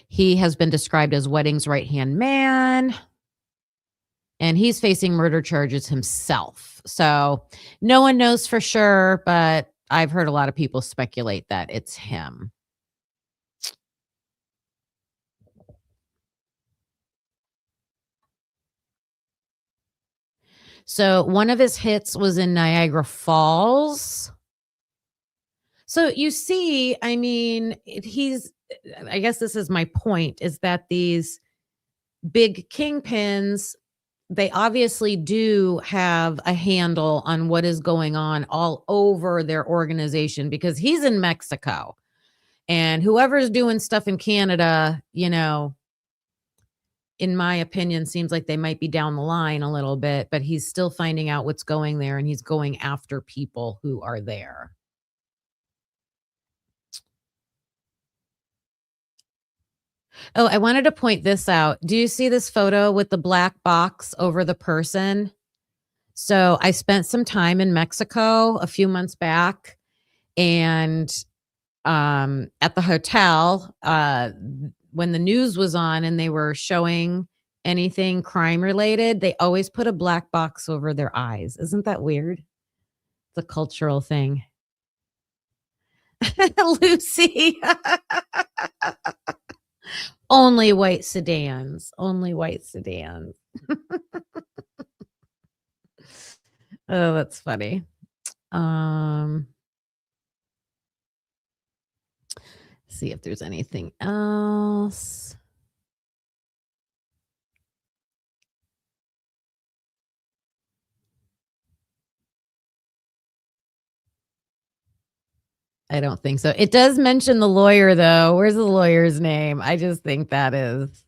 He has been described as Wedding's right-hand man, and he's facing murder charges himself. So no one knows for sure, but I've heard a lot of people speculate that it's him. So one of his hits was in Niagara Falls. So you see, I mean, I guess this is my point, is that these big kingpins, they obviously do have a handle on what is going on all over their organization, because he's in Mexico, and whoever's doing stuff in Canada, in my opinion, seems like they might be down the line a little bit, but he's still finding out what's going there, and he's going after people who are there. Oh, I wanted to point this out. Do you see this photo with the black box over the person? So I spent some time in Mexico a few months back, and at the hotel, when the news was on and they were showing anything crime related, they always put a black box over their eyes. Isn't that weird? It's a cultural thing. Lucy. Only white sedans. Only white sedans. Oh, that's funny. See if there's anything else. I don't think so. It does mention the lawyer, though. Where's the lawyer's name? I just think that is,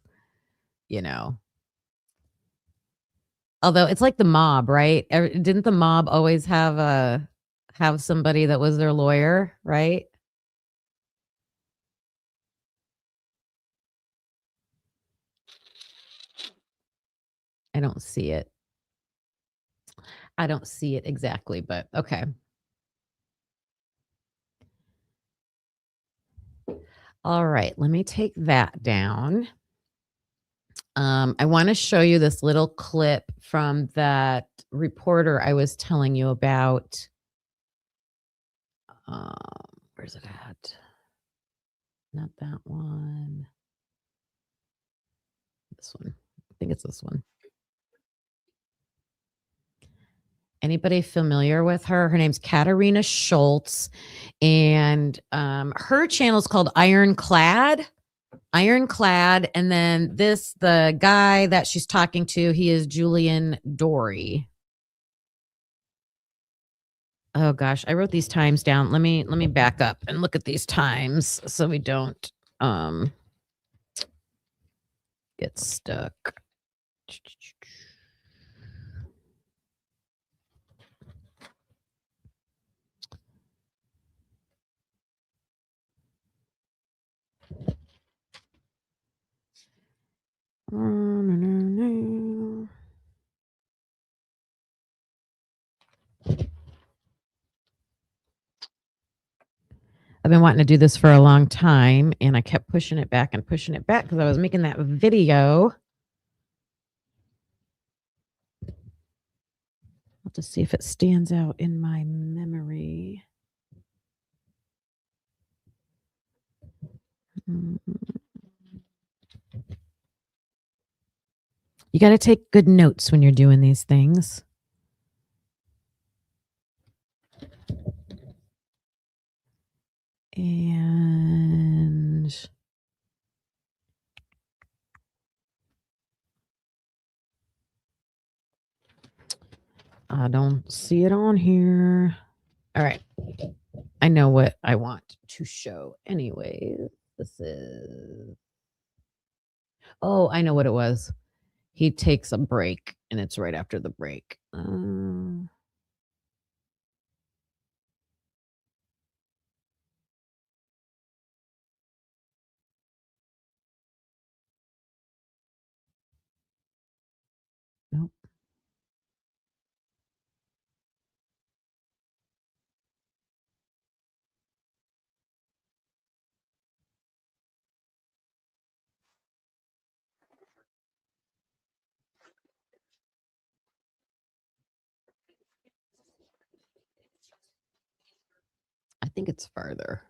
although it's like the mob, right? Didn't the mob always have somebody that was their lawyer, right? I don't see it. I don't see it exactly, but okay. All right, let me take that down. I want to show you this little clip from that reporter I was telling you about. Where's it at? Not that one. This one. I think it's this one. Anybody familiar with her? Her name's Katarina Schultz, and her channel is called Ironclad. Ironclad, and then the guy that she's talking to, he is Julian Dory. Oh gosh, I wrote these times down. Let me back up and look at these times so we don't get stuck. I've been wanting to do this for a long time, and I kept pushing it back because I was making that video. I'll just see if it stands out in my memory. You got to take good notes when you're doing these things. And I don't see it on here. All right. I know what I want to show anyway. This is, oh, I know what it was. He takes a break, and it's right after the break. Nope. think it's farther.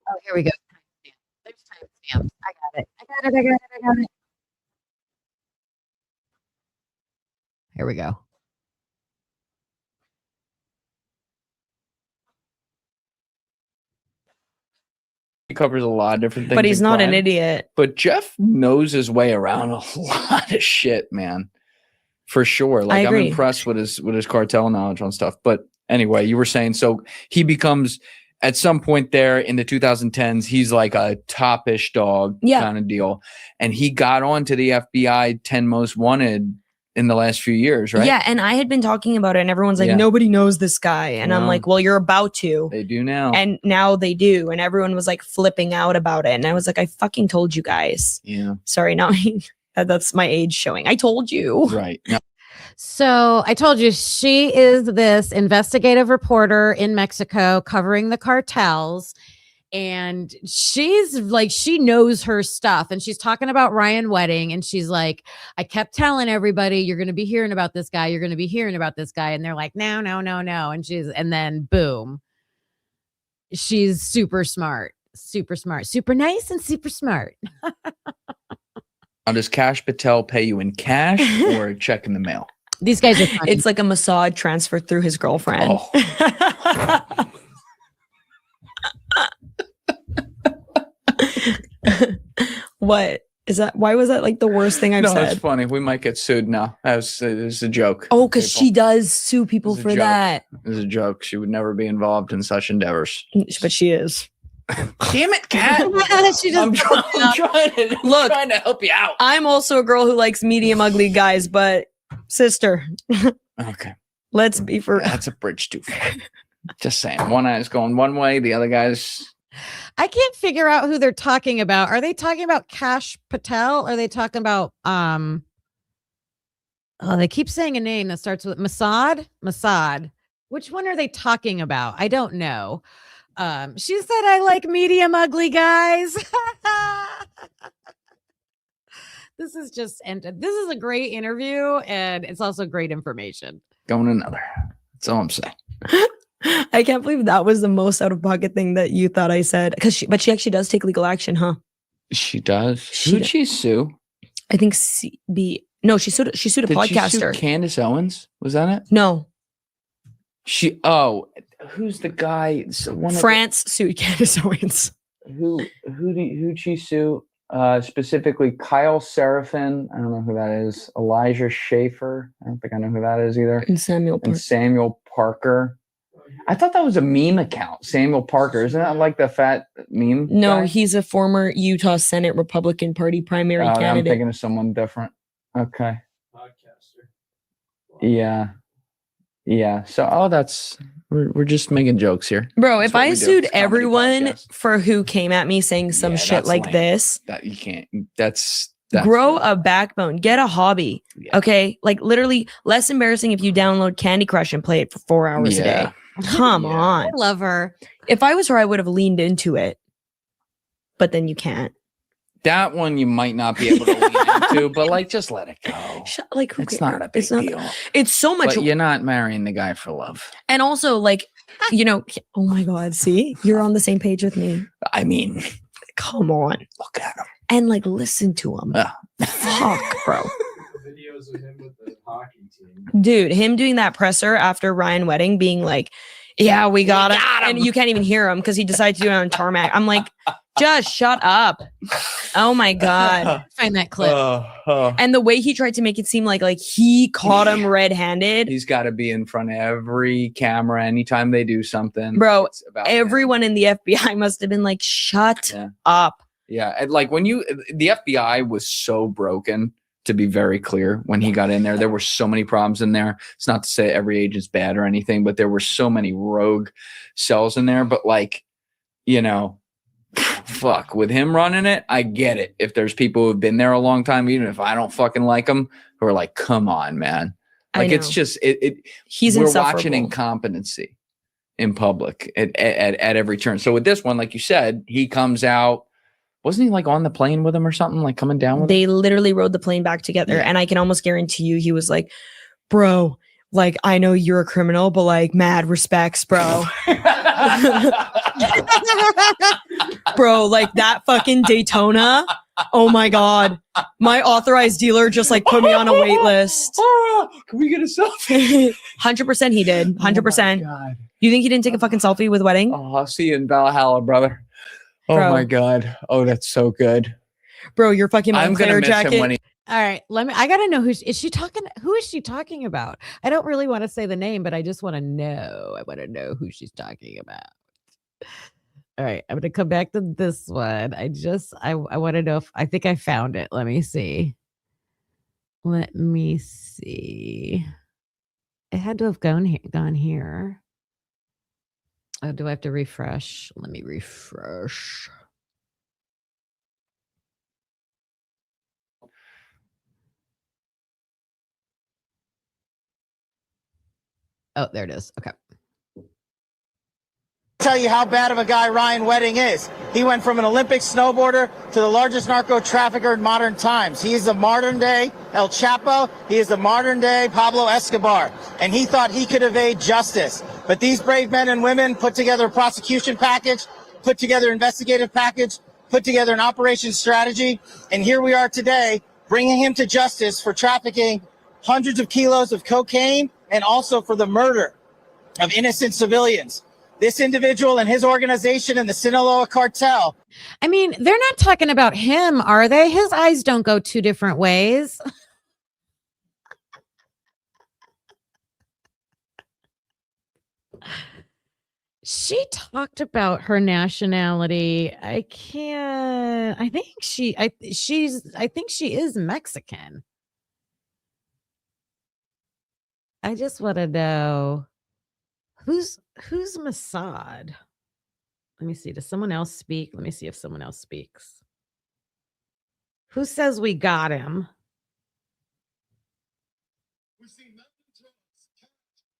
Oh, here we go. There's timestamps. I got it. I got it. Here we go. He covers a lot of different things. But he's in not an crime. idiot. But Jeff knows his way around a lot of shit, man. For sure. Like, I'm agree. impressed with his cartel knowledge on stuff. But anyway, you were saying, so he becomes at some point there in the 2010s, he's like a top-ish dog kind of deal. And he got on to the FBI 10 most wanted in the last few years, right? Yeah, and I had been talking about it, and everyone's like, Yeah. nobody knows this guy. And I'm No. like, well, you're about to. They do now. And now they do. And everyone was like flipping out about it. And I was like, I fucking told you guys. Yeah. Sorry, not me. That's my age showing. I told you. Right. No. So I told you she is this investigative reporter in Mexico covering the cartels. And she's like, she knows her stuff. And she's talking about Ryan Wedding. And she's like, I kept telling everybody, you're going to be hearing about this guy. You're going to be hearing about this guy. And they're like, no. And then boom. She's super smart, super nice and super smart. Now, does Cash Patel pay you in cash or a check in the mail? These guys are funny. It's like a Mossad transfer through his girlfriend. Oh. What is that? Why was that like the worst thing I've No, said? it's funny. We might get sued now. It's a joke. Oh, because people. she does sue people It's a for joke. that. It's a joke. She would never be involved in such endeavors. But she is. Damn it, Kat. She just I'm trying to help you out. I'm also a girl who likes medium ugly guys, but sister, Okay. let's be for That's a bridge too far. Just saying. One eye's going one way, the other guy's. I can't figure out who they're talking about. Are they talking about Cash Patel? Are they talking about oh, they keep saying a name that starts with Mossad. Which one are they talking about? I don't know. She said I like medium ugly guys. This is just ended. This is a great interview, and it's also great information. Going another. That's all I'm saying. I can't believe that was the most out of pocket thing that you thought I said. But she actually does take legal action, huh? She does. She Who'd does. she sue? I think CB. No, she sued a Did she sue podcaster. Candace Owens? Was that it? No, Who's the guy? France sued Candace Owens. Who'd she sue? Specifically Kyle Seraphin. I don't know who that is. Elijah Schaefer. I don't think I know who that is either. And Samuel And Parker. Samuel Parker. I thought that was a meme account. Samuel Parker. Isn't that like the fat meme? No, guy? he's a former Utah Senate Republican Party primary I'm candidate. thinking of someone different. Okay. Podcaster. Yeah. So, we're just making jokes here. Bro, That's if what I we do. sued It's a comedy everyone podcast. for who came at me saying some Yeah, shit that's like lame. this, That you can't. That's grow a backbone, get a hobby. Yeah. Okay. Like literally less embarrassing if you download Candy Crush and play it for 4 hours a day. Come Yeah. on. I love her. If I was her, I would have leaned into it. But then you can't. That one you might not be able to lean into, but like just let it go. Like, who It's cares? not a big It's not- deal. It's so much. But you're not marrying the guy for love. And also, like, oh my God, see, you're on the same page with me. I mean, Come on. look at him. And like, listen to him. Ah. Fuck, bro. Videos of him with the hockey team. Dude, him doing that presser after Ryan Wedding being like, yeah, we got him. And you can't even hear him because he decided to do it on tarmac. I'm like, just shut up. Oh my God. Find that clip. And the way he tried to make it seem like he caught him red-handed. He's got to be in front of every camera anytime they do something. Bro, It's about him. Everyone in the FBI must have been like, shut Yeah. up. Yeah. And like the FBI was so broken, to be very clear, when he got in there. There were so many problems in there. It's not to say every agent's bad or anything, but there were so many rogue cells in there. But fuck, with him running it, I get it. If there's people who have been there a long time, even if I don't fucking like them, who are like, come on, man. Like, it's just He's we're insufferable. watching incompetency in public at every turn. So with this one, like you said, he comes out Wasn't he like on the plane with him or something, like coming down with him? They literally rode the plane back together. And I can almost guarantee you he was like, bro, like, I know you're a criminal, but like, mad respects, bro. Bro, like that fucking Daytona. Oh my God. My authorized dealer just like put me on a wait list. Can we get a selfie? 100% he did. 100%. Oh my God. You think he didn't take a fucking selfie with Wedding? Oh, I'll see you in Valhalla, brother. Oh Bro. my God. Oh, that's so good. Bro, your fucking I'm gonna Moncler miss jacket. him when he. All right, I gotta know who is she talking? Who is she talking about? I don't really want to say the name, but I just want to know. I want to know who she's talking about. All right, I'm gonna come back to this one. I want to know if I think I found it. Let me see. Let me see. It had to have gone here. Oh, do I have to refresh? Let me refresh. Oh, there it is. Okay. Tell you how bad of a guy Ryan Wedding is. He went from an Olympic snowboarder to the largest narco trafficker in modern times. He is the modern day El Chapo. He is the modern day Pablo Escobar. And he thought he could evade justice. But these brave men and women put together a prosecution package, put together an investigative package, put together an operation strategy. And here we are today, bringing him to justice for trafficking hundreds of kilos of cocaine and also for the murder of innocent civilians. This individual and his organization and the Sinaloa cartel. I mean, they're not talking about him, are they? His eyes don't go two different ways. She talked about her nationality. I think she is Mexican. I just want to know who's Mossad. Let me see. Does someone else speak? Let me see if someone else speaks. Who says we got him?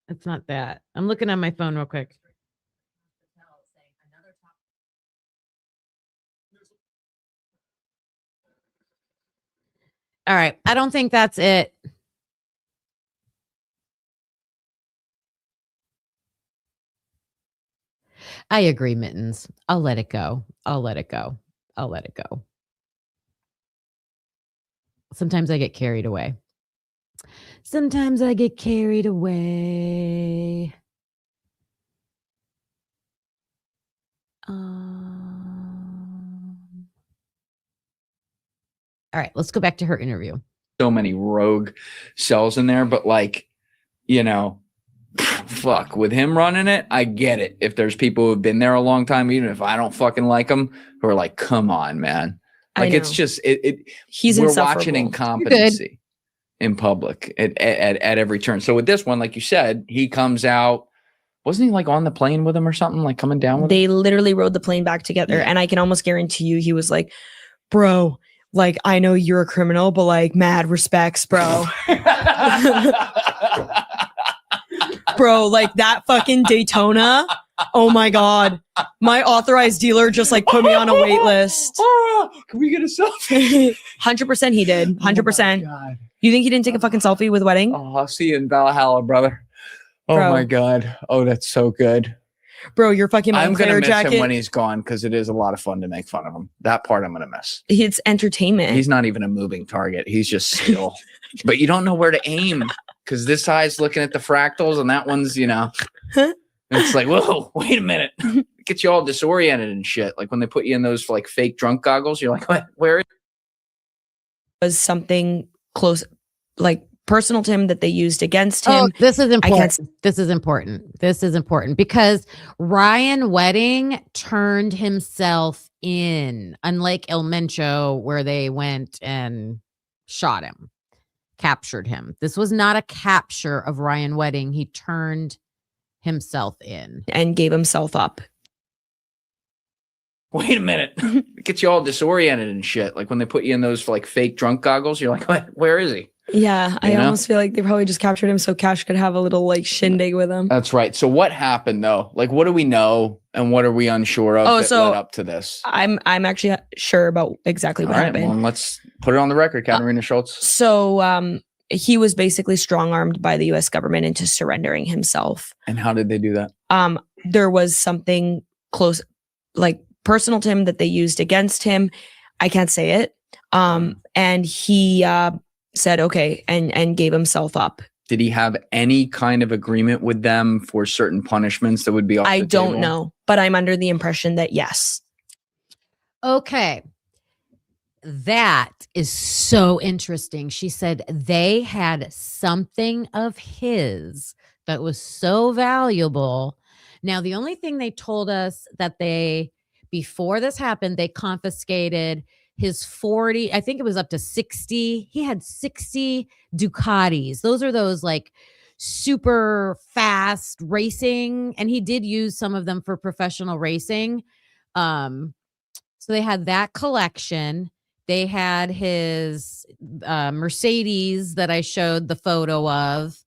It's not that. I'm looking on my phone real quick. All right. I don't think that's it. I agree, Mittens. I'll let it go. Sometimes I get carried away. All right, let's go back to her interview. So many rogue cells in there, but like, you know, fuck, with him running it, I get it. If there's people who've been there a long time, even if I don't fucking like them, who are like, come on, man. Like, it's just, he's we're insufferable. watching incompetency in public at every turn. So with this one, like you said, he comes out. Wasn't he like on the plane with him or something, like coming down with him? They literally rode the plane back together. And I can almost guarantee you he was like, bro, like, I know you're a criminal, but like, mad respects, bro. Bro, like that fucking Daytona. Oh my God. My authorized dealer just like put me on a wait list. Can we get a selfie? 100% he did. 100%. God. You think he didn't take a fucking selfie with Wedding? Oh, I'll see you in Valhalla, brother. Oh Bro. my God. Oh, that's so good. Bro, your fucking I'm gonna Moncler miss jacket. him when he's gone because it is a lot of fun to make fun of him. That part I'm gonna miss. It's entertainment. He's not even a moving target. He's just still. But you don't know where to aim because this eye's looking at the fractals and that one's, you know, it's like, whoa, wait a minute. It gets you all disoriented and shit. Like when they put you in those like fake drunk goggles, you're like, what? Where is was something close, like personal to him that they used against him. Oh, this is important. can't- This is important because Ryan Wedding turned himself in, unlike El Mencho, where they went and shot him, captured him. This was not a capture of Ryan Wedding. He turned himself in and gave himself up. Wait a minute. It gets you all disoriented and shit. Like when they put you in those like fake drunk goggles, you're like, what? Where is he? Yeah, I You know? almost feel like they probably just captured him so Cash could have a little like shindig with him. That's right. So what happened though? Like, what do we know and what are we unsure of that led up to this? I'm actually sure about exactly what happened. Well, let's put it on the record, Katarina Schultz. So he was basically strong-armed by the US government into surrendering himself. And how did they do that? There was something close, like personal to him that they used against him. I can't say it. And he said, okay, and gave himself up. Did he have any kind of agreement with them for certain punishments that would be off I the don't table? know, but I'm under the impression that yes. Okay. That is so interesting. She said they had something of his that was so valuable. Now, the only thing they told us that before this happened, they confiscated his 40, I think it was up to 60. He had 60 Ducatis. Those are those like super fast racing. And he did use some of them for professional racing. So they had that collection. They had his Mercedes that I showed the photo of.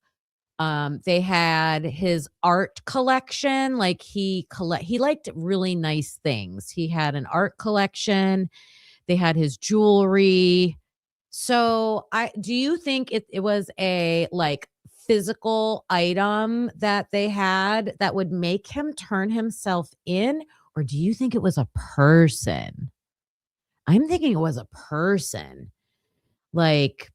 They had his art collection. Like he liked really nice things. He had an art collection. They had his jewelry. So do you think it was a like physical item that they had that would make him turn himself in? Or do you think it was a person? I'm thinking it was a person. Like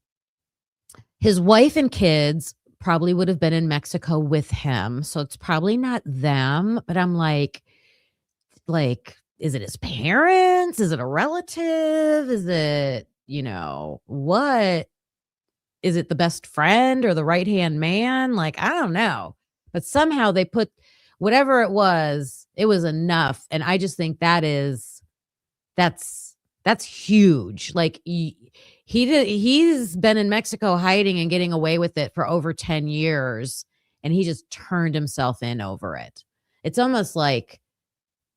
his wife and kids probably would have been in Mexico with him. So it's probably not them, but I'm like, is it his parents? Is it a relative? Is it, what? Is it the best friend or the right-hand man? Like, I don't know. But somehow they put whatever it was enough. And I just think that's huge. Like he's been in Mexico hiding and getting away with it for over 10 years. And he just turned himself in over it. It's almost like,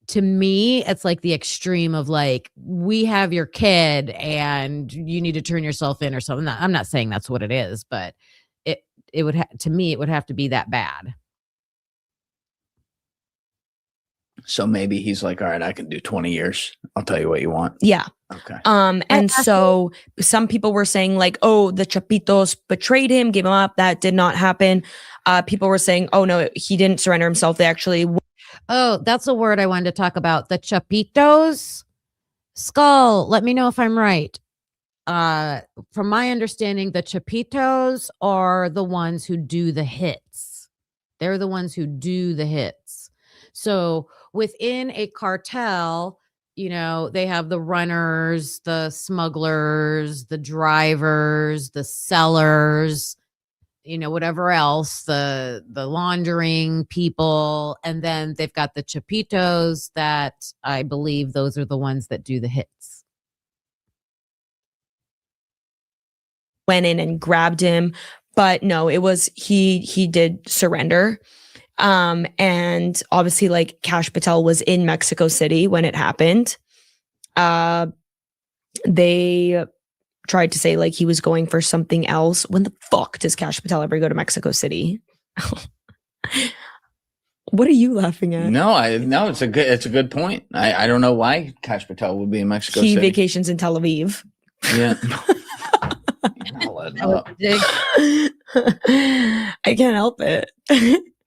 to me, it's like the extreme of like, we have your kid and you need to turn yourself in or something. I'm not saying that's what it is, but it would to me, it would have to be that bad. So maybe he's like, all right, I can do 20 years. I'll tell you what you want. Yeah. Okay. And so some people were saying like, oh, the Chapitos betrayed him, gave him up. That did not happen. People were saying, oh no, he didn't surrender himself. They actually. Oh, that's a word I wanted to talk about. The Chapitos. Skull, let me know if I'm right. From my understanding, the Chapitos are the ones who do the hits. They're the ones who do the hits. So within a cartel, they have the runners, the smugglers, the drivers, the sellers, whatever else, the laundering people. And then they've got the Chapitos that I believe those are the ones that do the hits. Went in and grabbed him, but no, it was, he did surrender. And obviously like Cash Patel was in Mexico City when it happened. They tried to say like he was going for something else. When the fuck does Cash Patel ever go to Mexico City? What are you laughing at? No, it's a good point. I don't know why Cash Patel would be in Mexico He City. vacations in Tel Aviv. Yeah. I can't help it.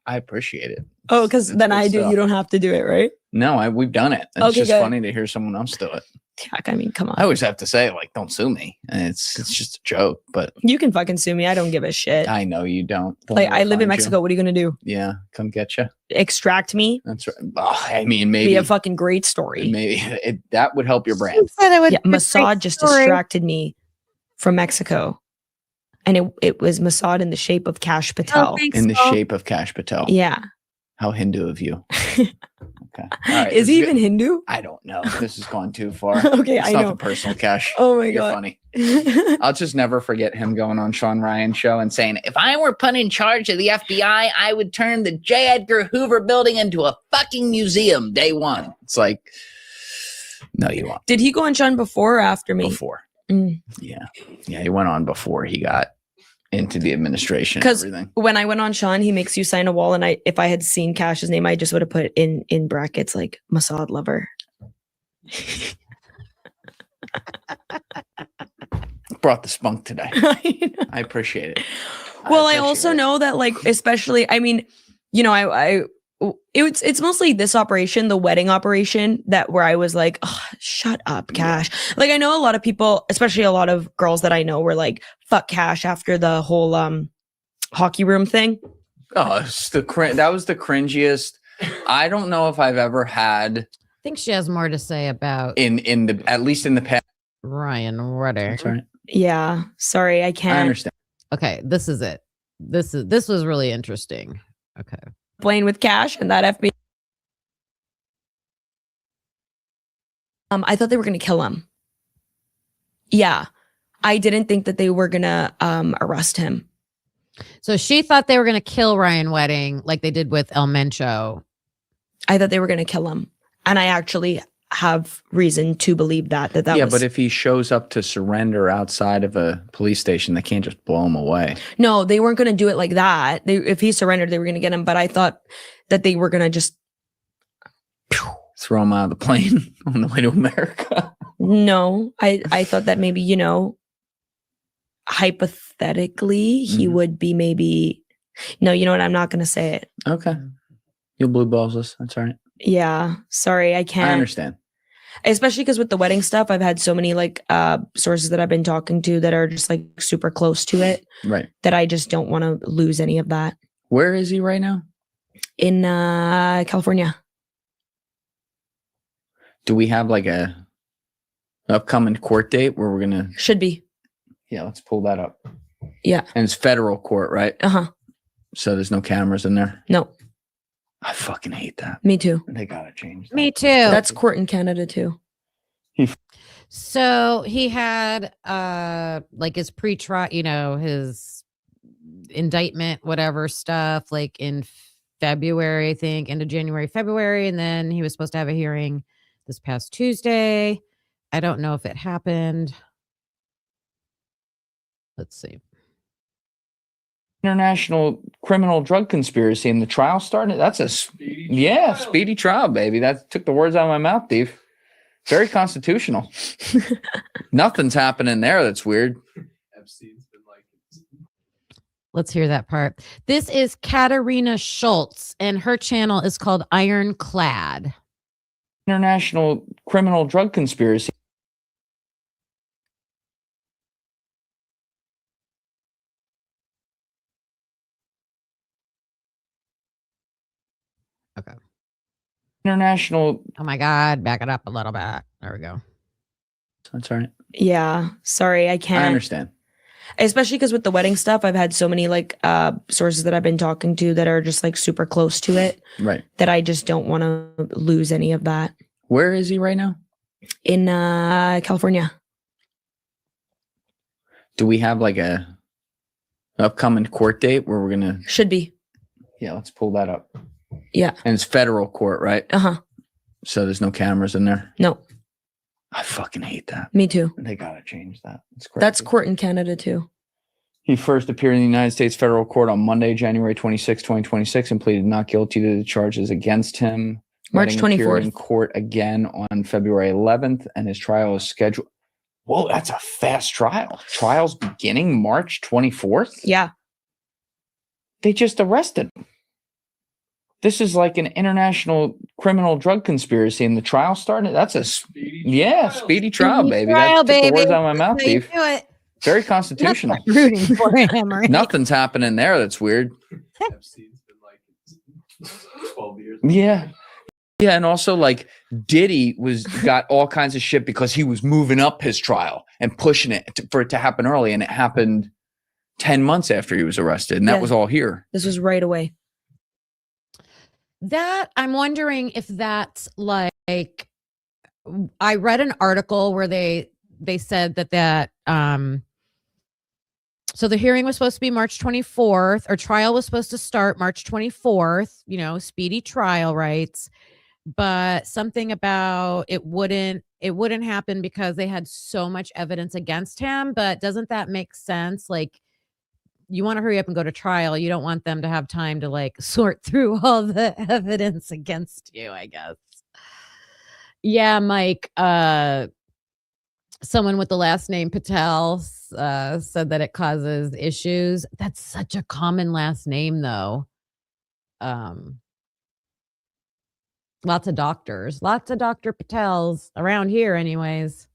I appreciate it. Oh, because then I do. Stuff. You don't have to do it, right? No, we've done it. It's Okay, just good. funny to hear someone else do it. I mean, come on. I always have to say, like, don't sue me. And it's just a joke, but You can fucking sue me. I don't give a shit. I know you don't. Like, I live in Mexico. What are you gonna do? Yeah, come get you. Extract me? That's right. Oh, I mean, maybe Be a fucking great story. Maybe that would help your brand. Yeah, Mossad just distracted me from Mexico, and it was Mossad in the shape of Cash Patel. In the shape of Cash Patel. Yeah. How Hindu of you. Okay. All right. Is he even Hindu? I don't know. This has gone too far. Okay, it's I nothing know. personal, Cash. Oh my You're God. funny. I'll just never forget him going on Sean Ryan's show and saying, if I were put in charge of the FBI, I would turn the J. Edgar Hoover building into a fucking museum day one. It's like, no, you won't. Did he go on Sean before or after me? Before. Mm. Yeah. Yeah, he went on before he got into the administration and Because everything. when I went on Sean, he makes you sign a wall, and if I had seen Cash's name, I just would have put in brackets like Mossad lover. Brought the spunk today. I appreciate it. Well, I also know that, like, especially, I mean, you know, it's mostly this operation, the wedding operation, that where I was like, oh, shut up, Cash. Like, I know a lot of people, especially a lot of girls that I know, were like, fuck Cash after the whole hockey room thing. Oh, it's that was the cringiest. I don't know if I've ever had. I think she has more to say about at least in the past. Ryan Wedding. Sorry. Yeah, sorry, I can't. I understand. Okay, this is it. This was really interesting. Okay. Playing with Cash and that FBI. I thought they were gonna kill him. Yeah. I didn't think that they were gonna arrest him. So she thought they were gonna kill Ryan Wedding like they did with El Mencho. I thought they were gonna kill him. And I actually have reason to believe that Yeah, was. but if he shows up to surrender outside of a police station, they can't just blow him away. No, they weren't going to do it like that. If he surrendered, they were going to get him. But I thought that they were going to just throw him out of the plane on the way to America. No, I thought that maybe, you know, hypothetically, he would be maybe. No, you know what? I'm not going to say it. Okay. You'll blue balls us. That's all right. Yeah, sorry, I can't. I understand. Especially because with the wedding stuff, I've had so many like sources that I've been talking to that are just like super close to it. Right. That I just don't want to lose any of that. Where is he right now? In California. Do we have like a upcoming court date where we're gonna? Should be. Yeah, let's pull that up. Yeah. And it's federal court, right? Uh-huh. So there's no cameras in there? No. I fucking hate that. Me too. They gotta change that. Me too. That's court in Canada too. So he had like his pre-trial, you know, his indictment, whatever stuff, like in February, I think, end of January, February, and then he was supposed to have a hearing this past Tuesday. I don't know if it happened. Let's see. International criminal drug conspiracy and the trial started. That's a speedy trial, baby. That took the words out of my mouth, Steve. Very constitutional. Nothing's happening there. That's weird. Let's hear that part. This is Katarina Schultz, and her channel is called Ironclad. International criminal drug conspiracy. Okay. International. Oh my God. Back it up a little bit. There we go. That's all right. Yeah. Sorry, I can't. I understand. Especially because with the wedding stuff, I've had so many like sources that I've been talking to that are just like super close to it. Right. That I just don't want to lose any of that. Where is he right now? In California. Do we have like a upcoming court date where we're gonna? Should be. Yeah, let's pull that up. Yeah. And it's federal court, right? Uh-huh. So there's no cameras in there? No. I fucking hate that. Me too. They gotta change that. It's crazy. That's court in Canada too. He first appeared in the United States federal court on Monday, January 26, 2026, and pleaded not guilty to the charges against him. March Letting him appear 24th. in court again on February 11th, and his trial is scheduled. Whoa, that's a fast trial. Trial's beginning March 24th? Yeah. They just arrested him. This is like an international criminal drug conspiracy, and the trial started. That's a speedy trial, baby. Trial, That took the words baby. out of my mouth, That's how you Steve. do it. Very constitutional. Rooting for him, right? Nothing's happening there. That's weird. Yeah. Yeah, and also like Diddy got all kinds of shit because he was moving up his trial and pushing it for it to happen early, and it happened 10 months after he was arrested, and that Yeah. was all here. This was right away. That I'm wondering if that's like, I read an article where they said that so the hearing was supposed to be March 24th, or trial was supposed to start March 24th, you know, speedy trial rights, but something about it wouldn't happen because they had so much evidence against him. But doesn't that make sense? Like, you want to hurry up and go to trial. You don't want them to have time to like sort through all the evidence against you, I guess. Yeah, Mike, someone with the last name Patel said that it causes issues. That's such a common last name, though. Lots of doctors, lots of Dr. Patels around here, anyways.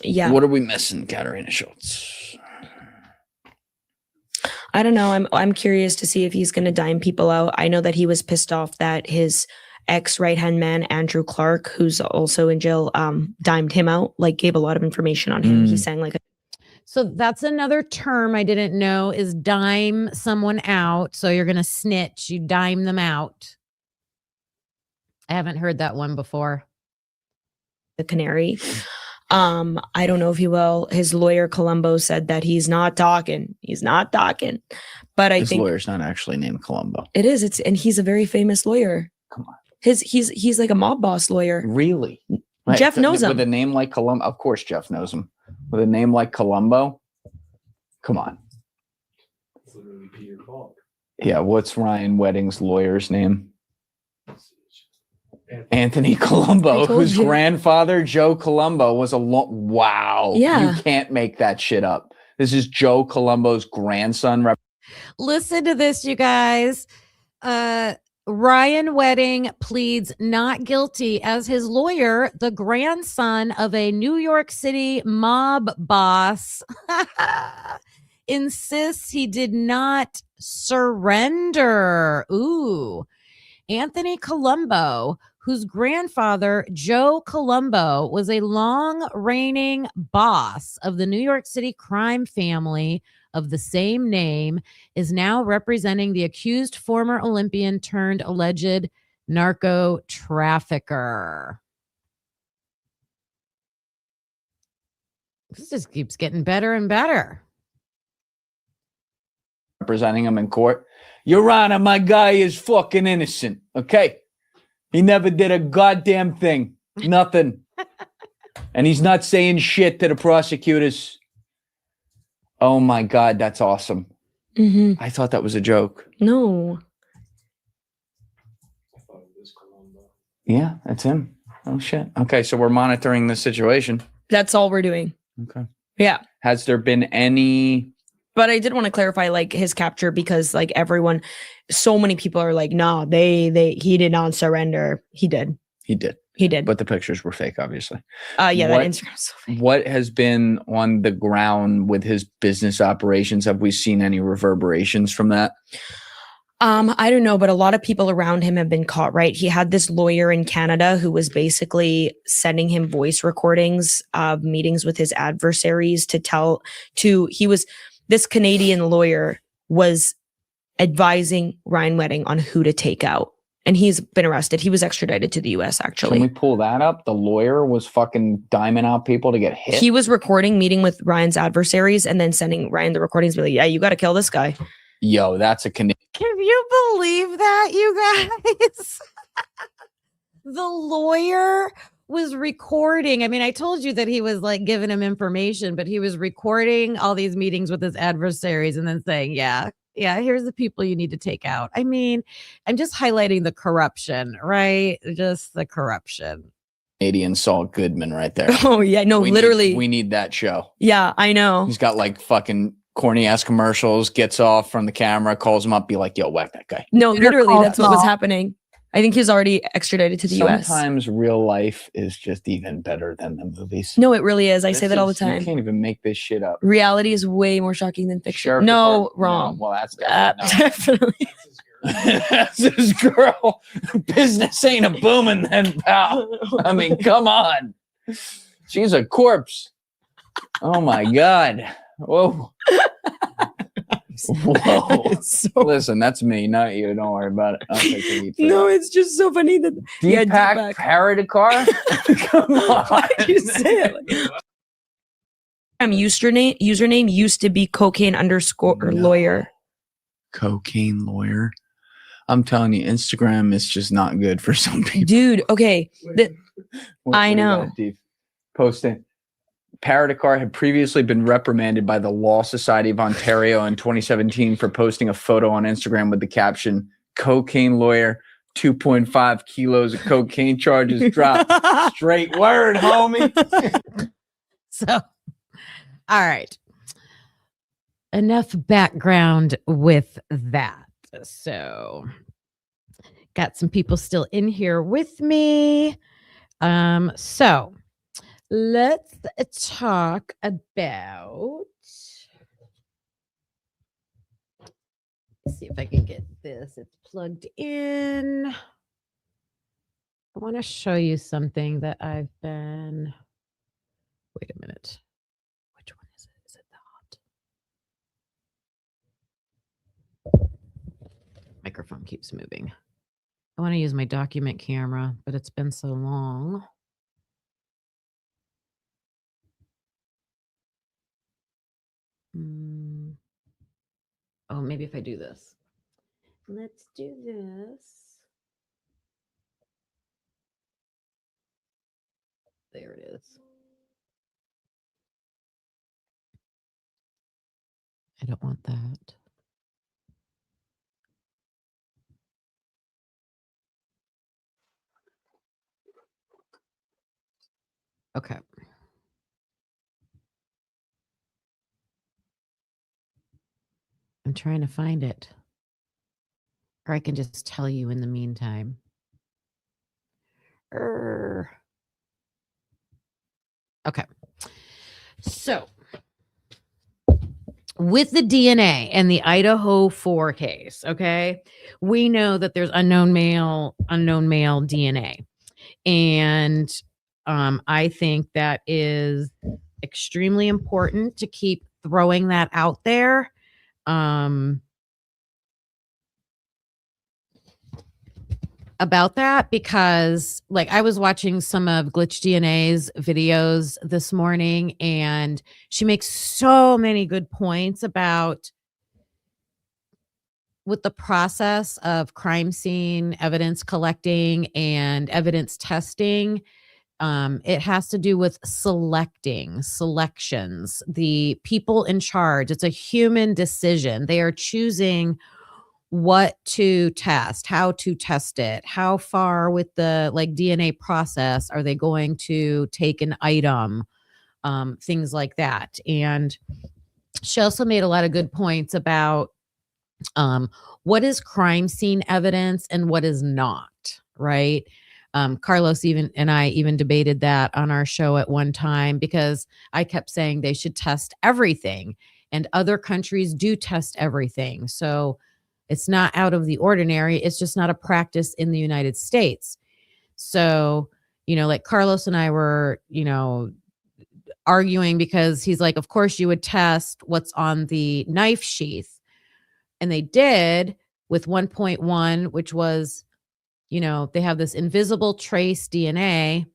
Yeah. What are we missing, Katarina Schultz? I don't know. I'm curious to see if he's going to dime people out. I know that he was pissed off that his ex right-hand man, Andrew Clark, who's also in jail, dimed him out, like gave a lot of information on him. He's saying like, so that's another term I didn't know is dime someone out. So you're going to snitch, you dime them out. I haven't heard that one before. the canary. I don't know if he will. His lawyer Colombo said that he's not talking. He's not talking. But I His think lawyer's not actually named Colombo. it is. And he's a very famous lawyer. Come on. He's like a mob boss lawyer. Really? Jeff knows him. With a name like Colombo. Of course, Jeff knows him. With a name like Colombo. Come on. It's literally Peter Falk. Yeah. What's Ryan Wedding's lawyer's name? Anthony Colombo, whose grandfather, Joe Colombo, was a wow. Yeah. You can't make that shit up. This is Joe Colombo's grandson. Listen to this, you guys. Ryan Wedding pleads not guilty as his lawyer, the grandson of a New York City mob boss, insists he did not surrender. Ooh. Anthony Colombo, whose grandfather, Joe Colombo, was a long-reigning boss of the New York City crime family of the same name, is now representing the accused former Olympian turned alleged narco trafficker. This just keeps getting better and better. Representing him in court. Your Honor, my guy is fucking innocent. Okay. He never did a goddamn thing. Nothing. And he's not saying shit to the prosecutors. Oh my God, that's awesome. Mm-hmm. I thought that was a joke. No. I thought it was Colombo. Yeah, that's him. Oh shit. Okay, so we're monitoring the situation. That's all we're doing. Okay. Yeah. Has there been any... But I did want to clarify like his capture because like everyone, so many people are like, no, he did not surrender. He did. He did. He did. But the pictures were fake, obviously. Yeah, that Instagram's so fake. What has been on the ground with his business operations? Have we seen any reverberations from that? I don't know, but a lot of people around him have been caught, right? He had this lawyer in Canada who was basically sending him voice recordings of meetings with his adversaries this Canadian lawyer was advising Ryan Wedding on who to take out. And he's been arrested. He was extradited to the US, actually. Can we pull that up? The lawyer was fucking diming out people to get hit. He was recording, meeting with Ryan's adversaries, and then sending Ryan the recordings, be like, yeah, you got to kill this guy. Yo, that's a Canadian. Can you believe that, you guys? The lawyer was recording. I mean, I told you that he was like giving him information, but he was recording all these meetings with his adversaries and then saying, yeah, here's the people you need to take out. I mean, I'm just highlighting the corruption, right? Just the corruption. Canadian Saul Goodman right there. Oh, yeah. No, literally. We need that show. Yeah, I know. He's got like fucking corny ass commercials, gets off from the camera, calls him up, be like, yo, whack that guy. No, literally, that's what was happening. I think he's already extradited to the US. Sometimes real life is just even better than the movies. No, it really is. I say that all the time. You can't even make this shit up. Reality is way more shocking than fiction. Sheriff No, Department- wrong. No, well, that's definitely Definitely. That's his girl. Business ain't a booming then, pal. I mean, come on. She's a corpse. Oh my God. Whoa. Whoa. Listen, that's me, not you. Don't worry about it. I'll take the heat for No, that. it's just so funny that Deepak Paradikar? Come on. Why did you say it? Username used to be cocaine_lawyer. Cocaine lawyer. I'm telling you, Instagram is just not good for some people. Dude, okay. I know. Post it. Paradikar had previously been reprimanded by the Law Society of Ontario in 2017 for posting a photo on Instagram with the caption, "Cocaine lawyer, 2.5 kilos of cocaine charges dropped." Straight word, homie. So, all right. Enough background with that. So, got some people still in here with me. So let's talk about. Let's see if I can get this. It's plugged in. I want to show you something that I've been. Wait a minute. Which one is it? Is it the hot? Microphone keeps moving. I want to use my document camera, but it's been so long. Oh, maybe if I do this. Let's do this. There it is. I don't want that. Okay. I'm trying to find it. Or I can just tell you in the meantime. Okay. So, with the DNA and the Idaho 4 case, okay, we know that there's unknown male DNA. And I think that is extremely important to keep throwing that out there. About that, because like I was watching some of Glitch DNA's videos this morning, and she makes so many good points about with the process of crime scene evidence collecting and evidence testing. It has to do with selections, the people in charge. It's a human decision. They are choosing what to test, how to test it, how far with the like DNA process are they going to take an item, things like that. And she also made a lot of good points about what is crime scene evidence and what is not, right? Carlos and I even debated that on our show at one time, because I kept saying they should test everything, and other countries do test everything. So it's not out of the ordinary. It's just not a practice in the United States. So, like Carlos and I were, arguing, because he's like, of course you would test what's on the knife sheath. And they did with 1.1, which was, they have this invisible trace DNA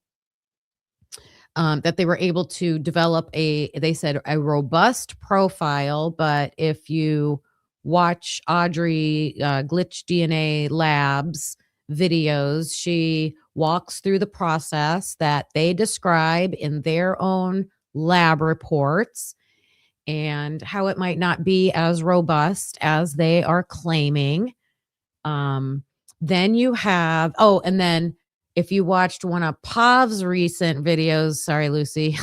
that they were able to develop they said a robust profile. But if you watch Audrey Glitch DNA Labs videos, she walks through the process that they describe in their own lab reports and how it might not be as robust as they are claiming. Then you have, and then if you watched one of Pav's recent videos, sorry, Lucy,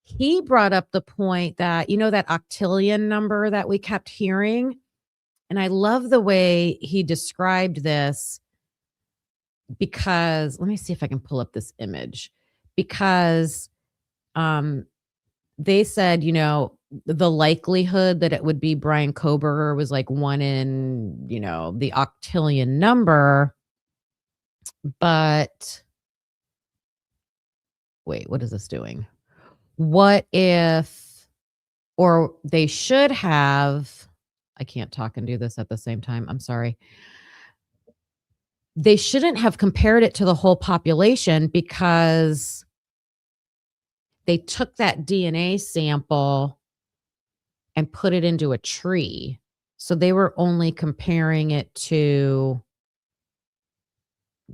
he brought up the point that, that octillion number that we kept hearing. And I love the way he described this, because let me see if I can pull up this image, because they said, the likelihood that it would be Brian Koberger was like 1 in, the octillion number. But wait, what is this doing? What if, or they should have, I can't talk and do this at the same time. I'm sorry. They shouldn't have compared it to the whole population, because they took that DNA sample and put it into a tree. So they were only comparing it to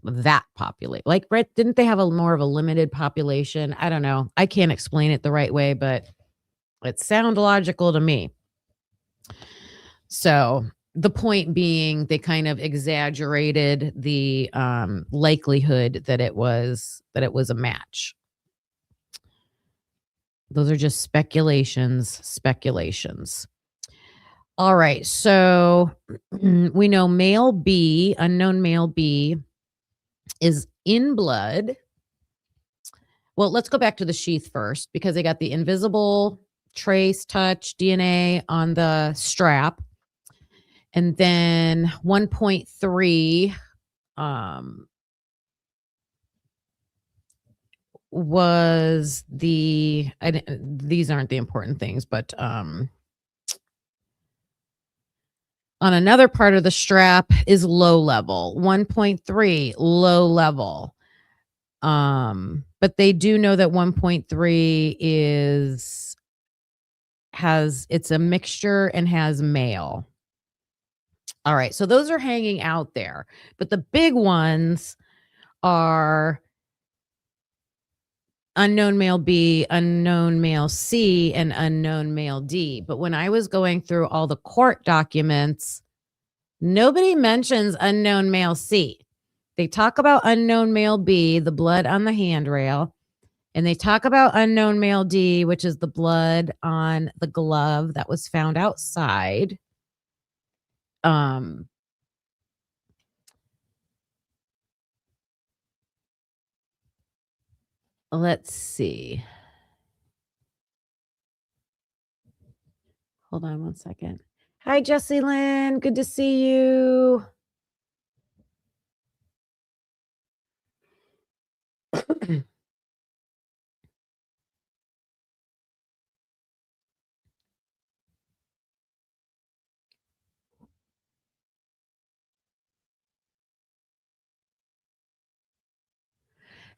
that populate. Like, right? Didn't they have a more of a limited population? I don't know. I can't explain it the right way, but it sounds logical to me. So the point being, they kind of exaggerated the likelihood that it was a match. Those are just speculations. All right. So we know male B, unknown male B, is in blood. Well, let's go back to the sheath first because they got the invisible trace touch DNA on the strap. And then 1.3 was these aren't the important things, but on another part of the strap is low level. 1.3 low level. But they do know that 1.3 it's a mixture and has male. All right, so those are hanging out there. But the big ones are unknown male B, unknown male C, and unknown male D. But when I was going through all the court documents, nobody mentions unknown male C. They talk about unknown male B, the blood on the handrail, and they talk about unknown male D, which is the blood on the glove that was found outside. Let's see. Hold on one second. Hi, Jessie Lynn. Good to see you.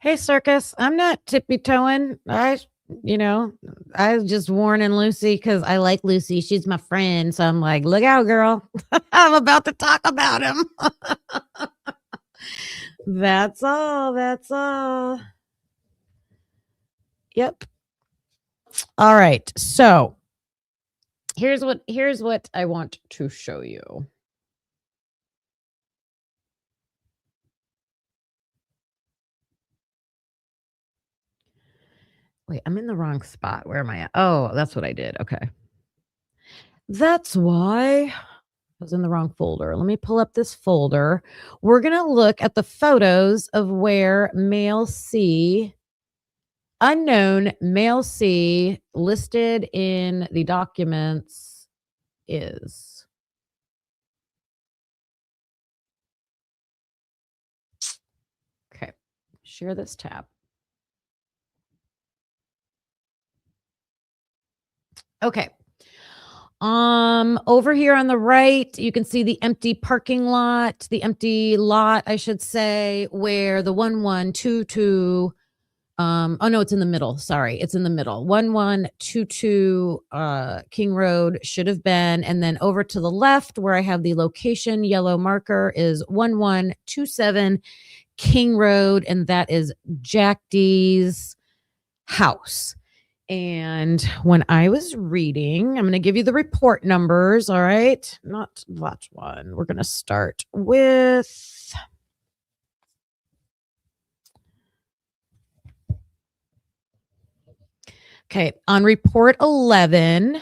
Hey, Circus. I'm not tippy-toeing. I was just warning Lucy because I like Lucy. She's my friend. So I'm like, look out, girl. I'm about to talk about him. That's all. Yep. All right. So here's what I want to show you. Wait, I'm in the wrong spot. Where am I at? Oh, that's what I did. Okay. That's why I was in the wrong folder. Let me pull up this folder. We're going to look at the photos of where male C, unknown male C, listed in the documents is. Okay. Share this tab. Okay. Over here on the right, you can see the empty parking lot, I should say, where the 1122 oh no, it's in the middle. Sorry, it's in the middle. 1122 King Road should have been, and then over to the left where I have the location yellow marker is 1127 King Road, and that is Jack D's house. And when I was reading, I'm going to give you the report numbers. All right. Not that one. We're going to start with. Okay. On report 11,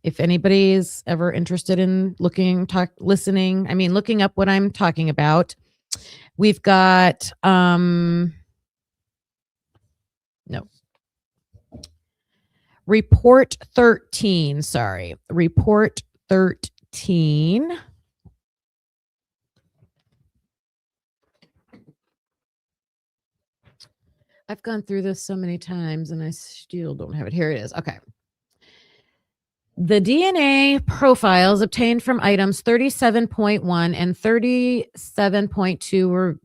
if anybody's ever interested in looking up what I'm talking about, we've got, no. Report 13, sorry. Report 13. I've gone through this so many times and I still don't have it. Here it is. Okay. The DNA profiles obtained from items 37.1 and 37.2 were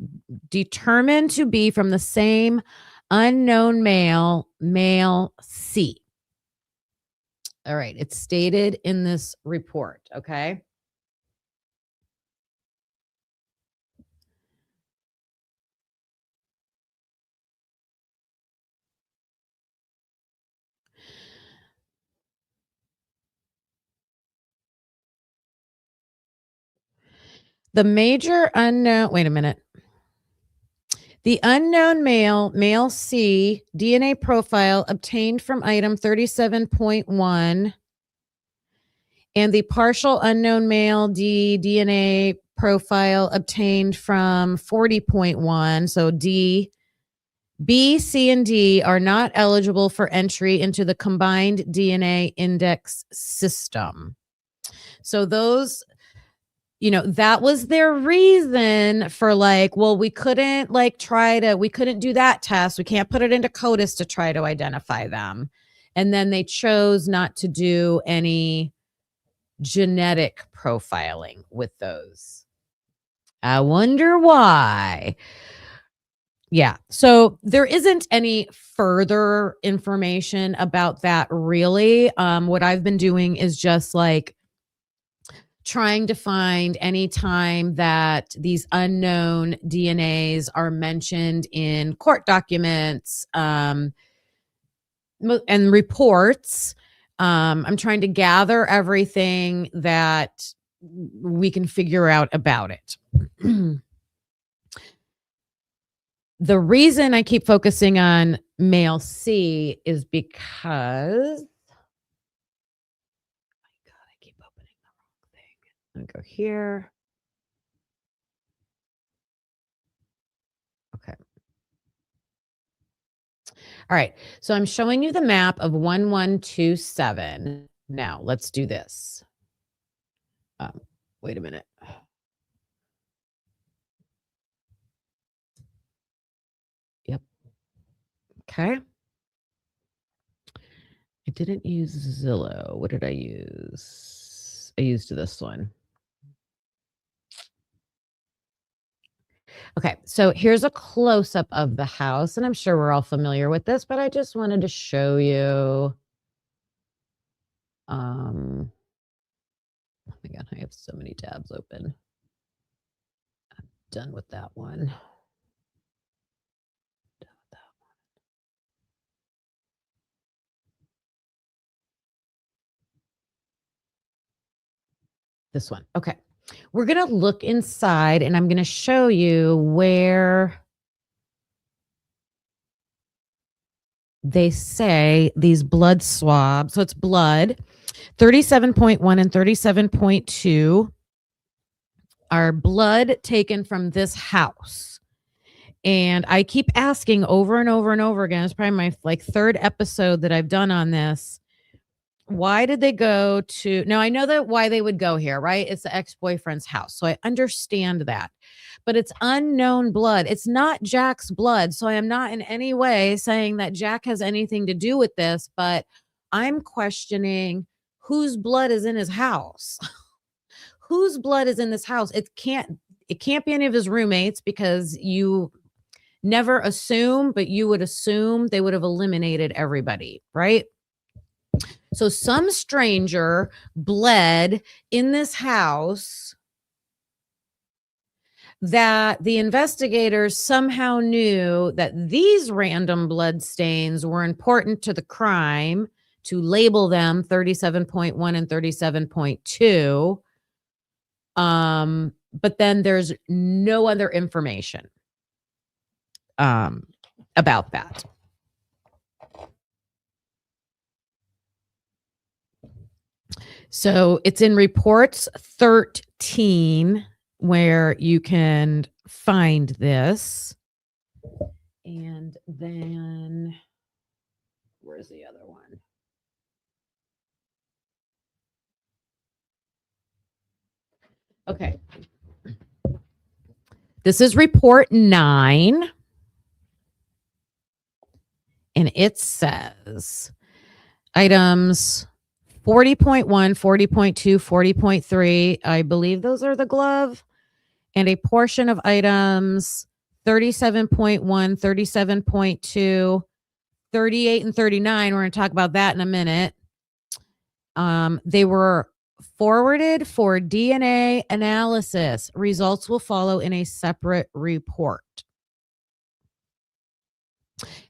determined to be from the same unknown male C. All right. It's stated in this report. Okay. The major unknown, wait a minute. The unknown male C DNA profile obtained from item 37.1 and the partial unknown male D DNA profile obtained from 40.1. So D, B, C, and D are not eligible for entry into the combined DNA index system. So those, that was their reason for like, well, we couldn't we couldn't do that test. We can't put it into CODIS to try to identify them. And then they chose not to do any genetic profiling with those. I wonder why. Yeah. So there isn't any further information about that really. What I've been doing is just like trying to find any time that these unknown DNAs are mentioned in court documents and reports. I'm trying to gather everything that we can figure out about it. The reason I keep focusing on male C is because I keep opening the wrong thing. I'm gonna go here. Okay. All right. So I'm showing you the map of 1127. Now let's do this. Wait a minute. Yep. Okay. I didn't use Zillow. What did I use? I used this one. Okay, so here's a close-up of the house, and I'm sure we're all familiar with this, but I just wanted to show you. Oh my God, I have so many tabs open. I'm done with that one. This one. Okay. We're going to look inside and I'm going to show you where they say these blood swabs. So it's blood. 37.1 and 37.2 are blood taken from this house. And I keep asking over and over and over again. It's probably my third episode that I've done on this. Why did they go to, now I know that why they would go here, right? It's the ex-boyfriend's house. So I understand that, but it's unknown blood. It's not Jack's blood. So I am not in any way saying that Jack has anything to do with this, but I'm questioning whose blood is in his house. Whose blood is in this house? It can't be any of his roommates because you never assume, but you would assume they would have eliminated everybody, right? So some stranger bled in this house that the investigators somehow knew that these random blood stains were important to the crime to label them 37.1 and 37.2. But then there's no other information about that. So it's in reports 13 where you can find this. And then where's the other one? Okay. This is report 9. And it says items 40.1, 40.2, 40.3. I believe those are the glove. And a portion of items 37.1, 37.2, 38, and 39. We're going to talk about that in a minute. They were forwarded for DNA analysis. Results will follow in a separate report.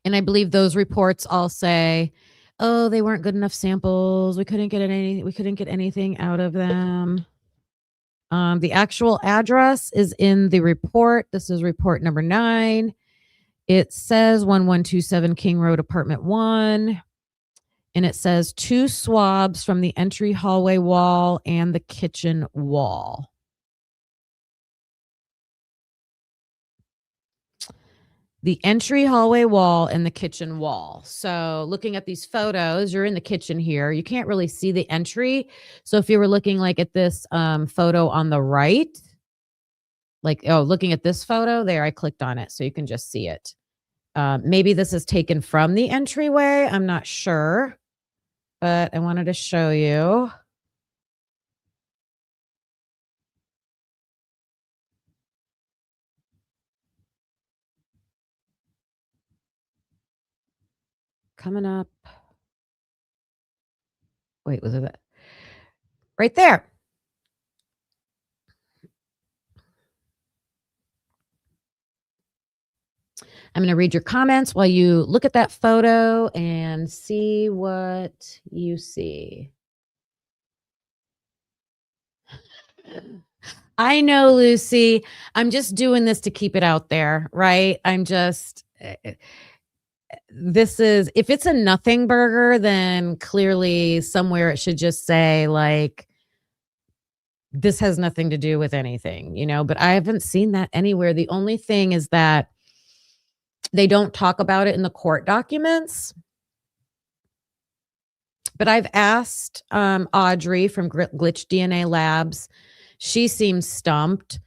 And I believe those reports all say, oh, they weren't good enough samples. We couldn't get anything out of them. The actual address is in the report. This is report number 9. It says 1127 King Road, apartment 1. And it says 2 swabs from the entry hallway wall and the kitchen wall. The entry hallway wall and the kitchen wall. So looking at these photos, you're in the kitchen here. You can't really see the entry. So if you were looking like at this photo on the right, looking at this photo there, I clicked on it so you can just see it. Maybe this is taken from the entryway. I'm not sure, but I wanted to show you. Coming up. Wait, was it that? Right there. I'm going to read your comments while you look at that photo and see what you see. I know, Lucy. I'm just doing this to keep it out there, right? This is, if it's a nothing burger, then clearly somewhere it should just say, like, this has nothing to do with anything, but I haven't seen that anywhere. The only thing is that they don't talk about it in the court documents. But I've asked Audrey from Glitch DNA Labs. She seems stumped.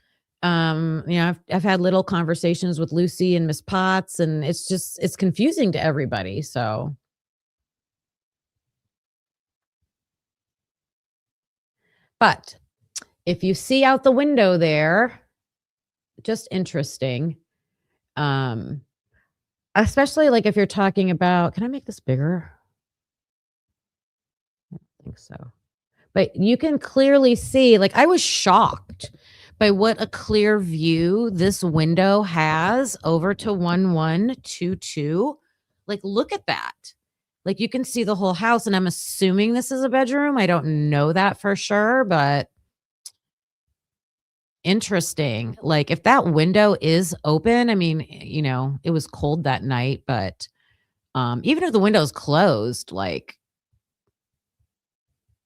I've had little conversations with Lucy and Miss Potts, and it's confusing to everybody. So, but if you see out the window there, just interesting. Especially like if you're talking about, can I make this bigger? I don't think so. But you can clearly see, like, I was shocked by what a clear view this window has over to 1122. Like, look at that. Like, you can see the whole house, and I'm assuming this is a bedroom. I don't know that for sure, but interesting. Like, if that window is open, I mean, it was cold that night, but even if the window's closed, like,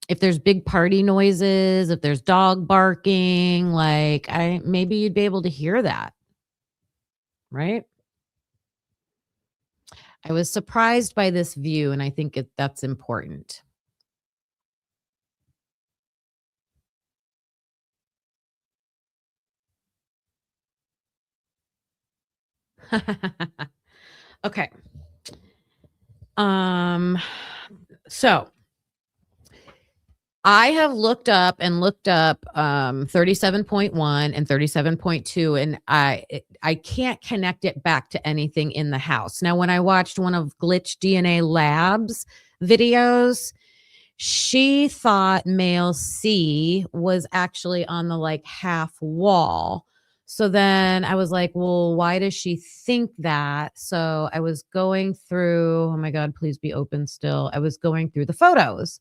if there's big party noises, if there's dog barking, like, maybe you'd be able to hear that, right? I was surprised by this view, and I think that's important. Okay. So I have looked up 37.1 and 37.2, and I can't connect it back to anything in the house. Now, when I watched one of Glitch DNA Labs videos, she thought male C was actually on the like half wall. So then I was like, well, why does she think that? So I was going through, oh my God, please be open still. I was going through the photos.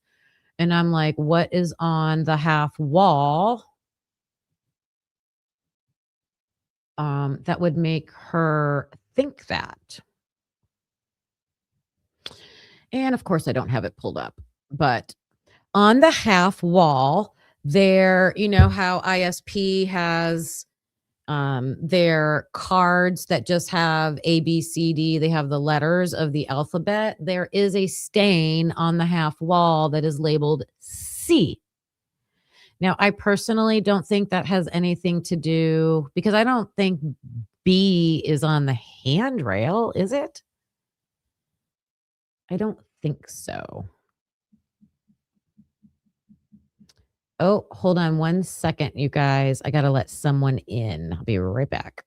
And I'm like, what is on the half wall that would make her think that? And of course, I don't have it pulled up. But on the half wall, there, you know how ISP has their cards that just have A, B, C, D. They have the letters of the alphabet. There is a stain on the half wall that is labeled C. Now, I personally don't think that has anything to do, because I don't think B is on the handrail, is it? I don't think so. Oh, hold on one second, you guys. I got to let someone in. I'll be right back.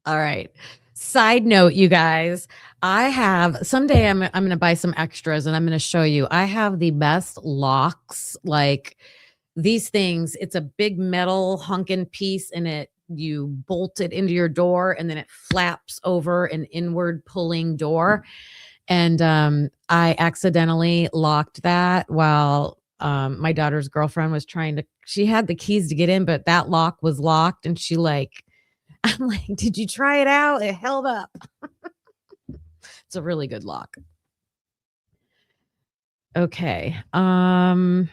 All right. Side note, you guys, I have someday I'm going to buy some extras and I'm going to show you. I have the best locks, like these things. It's a big metal hunkin' piece and you bolt it into your door and then it flaps over an inward pulling door. And I accidentally locked that while my daughter's girlfriend was she had the keys to get in, but that lock was locked. And I'm like, did you try it out? It held up. It's a really good lock. Okay. So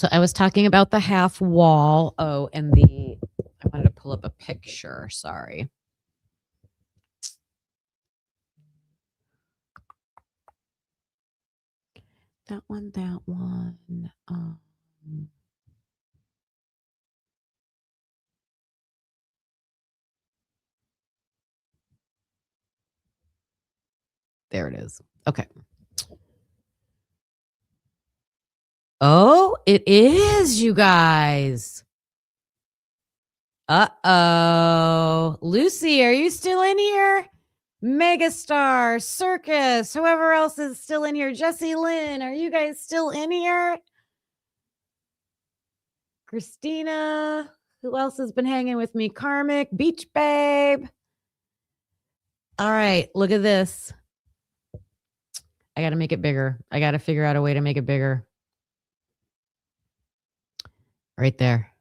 I was talking about the half wall. Oh, and I wanted to pull up a picture. Sorry. That one. There it is. Okay. Oh, it is, you guys. Uh-oh. Lucy, are you still in here? Megastar, Circus, whoever else is still in here. Jesse Lynn, are you guys still in here? Christina, who else has been hanging with me? Karmic, Beach Babe. All right, look at this. I got to make it bigger. I got to figure out a way to make it bigger. Right there.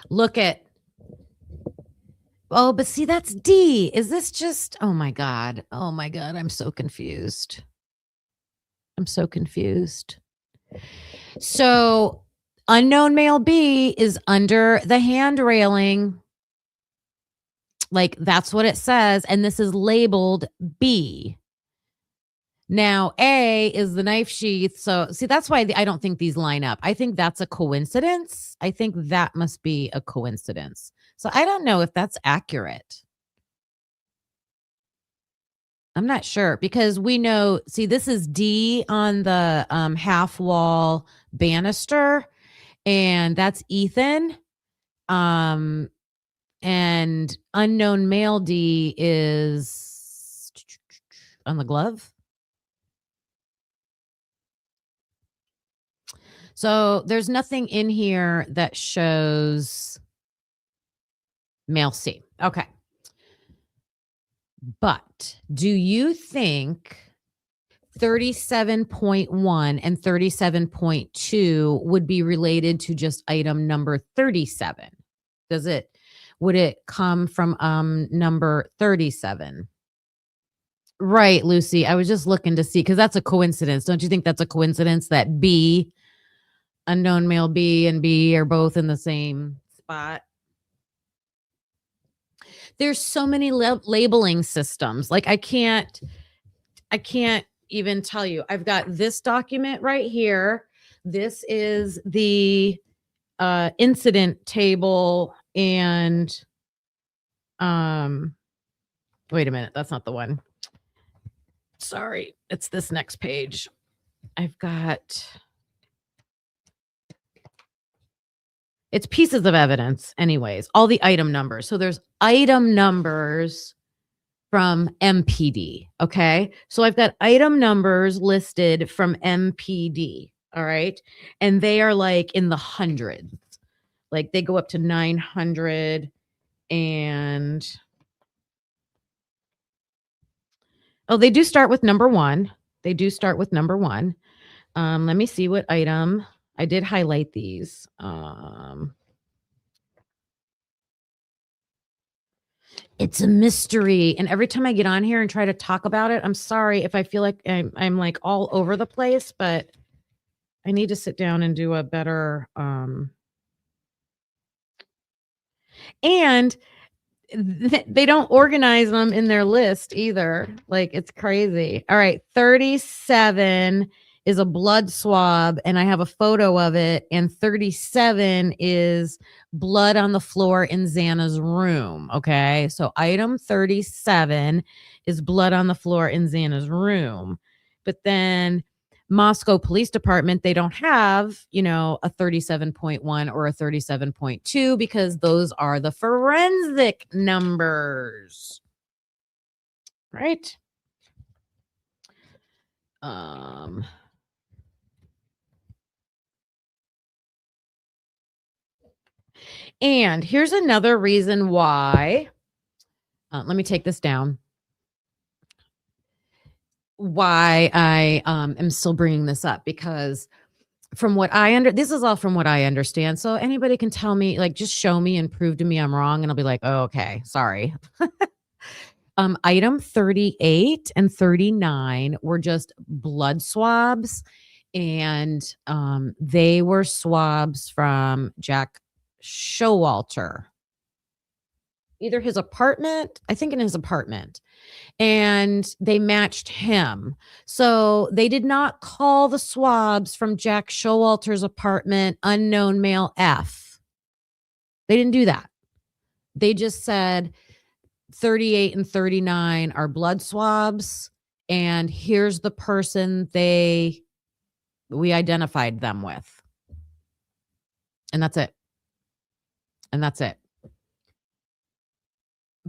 Look at. Oh, but see, that's D. Is this just. Oh my God. Oh my God. I'm so confused. So unknown male B is under the hand railing. Like that's what it says. And this is labeled B. Now, A is the knife sheath. So, see, that's why I don't think these line up. I think that's a coincidence. I think that must be a coincidence. So, I don't know if that's accurate. I'm not sure because we know, see, this is D on the half wall banister, and that's Ethan. And unknown male D is on the glove. So there's nothing in here that shows male C. Okay. But do you think 37.1 and 37.2 would be related to just item number 37? Would it come from number 37? Right, Lucy. I was just looking to see because that's a coincidence. Don't you think that's a coincidence that B, unknown male B and B are both in the same spot? There's so many labeling systems. Like I can't even tell you. I've got this document right here. This is the incident table and wait a minute, that's not the one. Sorry, it's this next page. I've got it's pieces of evidence anyways, all the item numbers. So there's item numbers from MPD, okay? So I've got item numbers listed from MPD, all right? And they are like in the hundreds. Like they go up to 900 and oh, they do start with number 1. Let me see what item. I did highlight these. It's a mystery. And every time I get on here and try to talk about it, I'm sorry if I feel like I'm like all over the place, but I need to sit down and do a better and they don't organize them in their list either. Like it's crazy. All right, 37 is a blood swab and I have a photo of it, and 37 is blood on the floor in Xana's room. Okay, so item 37 is blood on the floor in Xana's room. But then Moscow Police Department, they don't have, a 37.1 or a 37.2 because those are the forensic numbers. Right? And here's another reason why. Let me take this down. Why I am still bringing this up, because from what this is all from what I understand. So anybody can tell me, like, just show me and prove to me I'm wrong, and I'll be like, oh, okay, sorry. Item 38 and 39 were just blood swabs, and they were swabs from Jack Showalter. Either his apartment, I think in his apartment, and they matched him. So they did not call the swabs from Jack Showalter's apartment unknown male F. They didn't do that. They just said 38 and 39 are blood swabs, and here's the person we identified them with. And that's it. And that's it.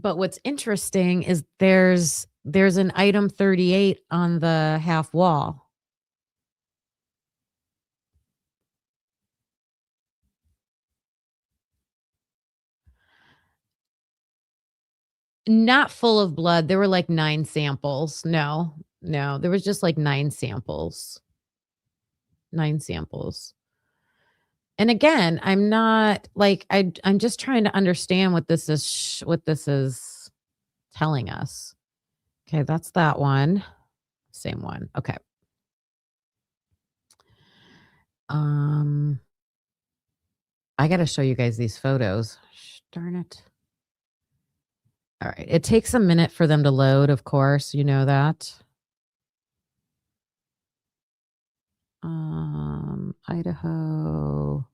But what's interesting is there's an item 38 on the half wall. Not full of blood. There were like 9 samples. No, there was just like 9 samples. 9 samples. And again, I'm not like, I'm just trying to understand what this is telling us. Okay, that's that one. Same one. Okay. I got to show you guys these photos. Darn it. All right. It takes a minute for them to load, of course. You know that. Idaho.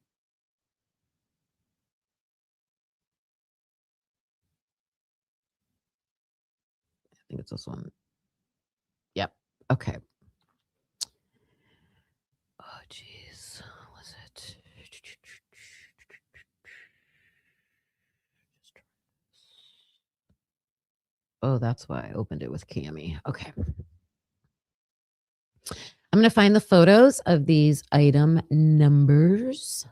I think it's this one. Yep. Okay. Oh, geez. Was it? Oh, that's why I opened it with Cami. Okay. I'm going to find the photos of these item numbers.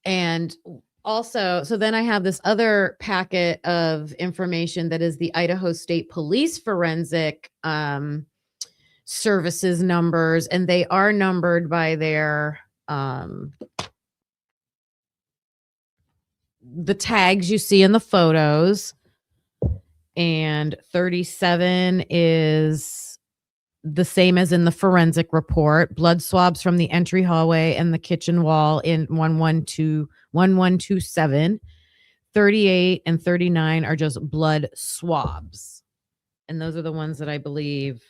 And also, so then I have this other packet of information that is the Idaho State Police Forensic Services numbers, and they are numbered by their the tags you see in the photos. And 37 is the same as in the forensic report. Blood swabs from the entry hallway and the kitchen wall in 1127. 38 and 39 are just blood swabs. And those are the ones that I believe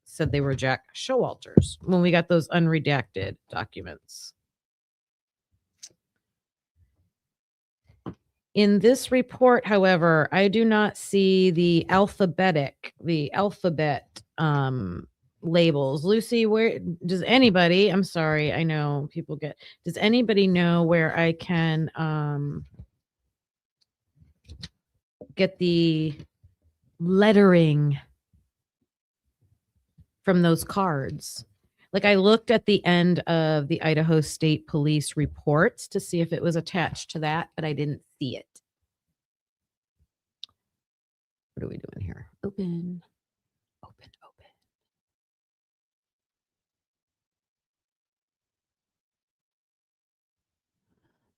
said they were Jack Showalter's when we got those unredacted documents. In this report, however, I do not see the alphabet labels. Lucy, where does anybody, I'm sorry, I know people does anybody know where I can get the lettering from those cards? Like, I looked at the end of the Idaho State Police reports to see if it was attached to that, but I didn't see it. What are we doing here? Open.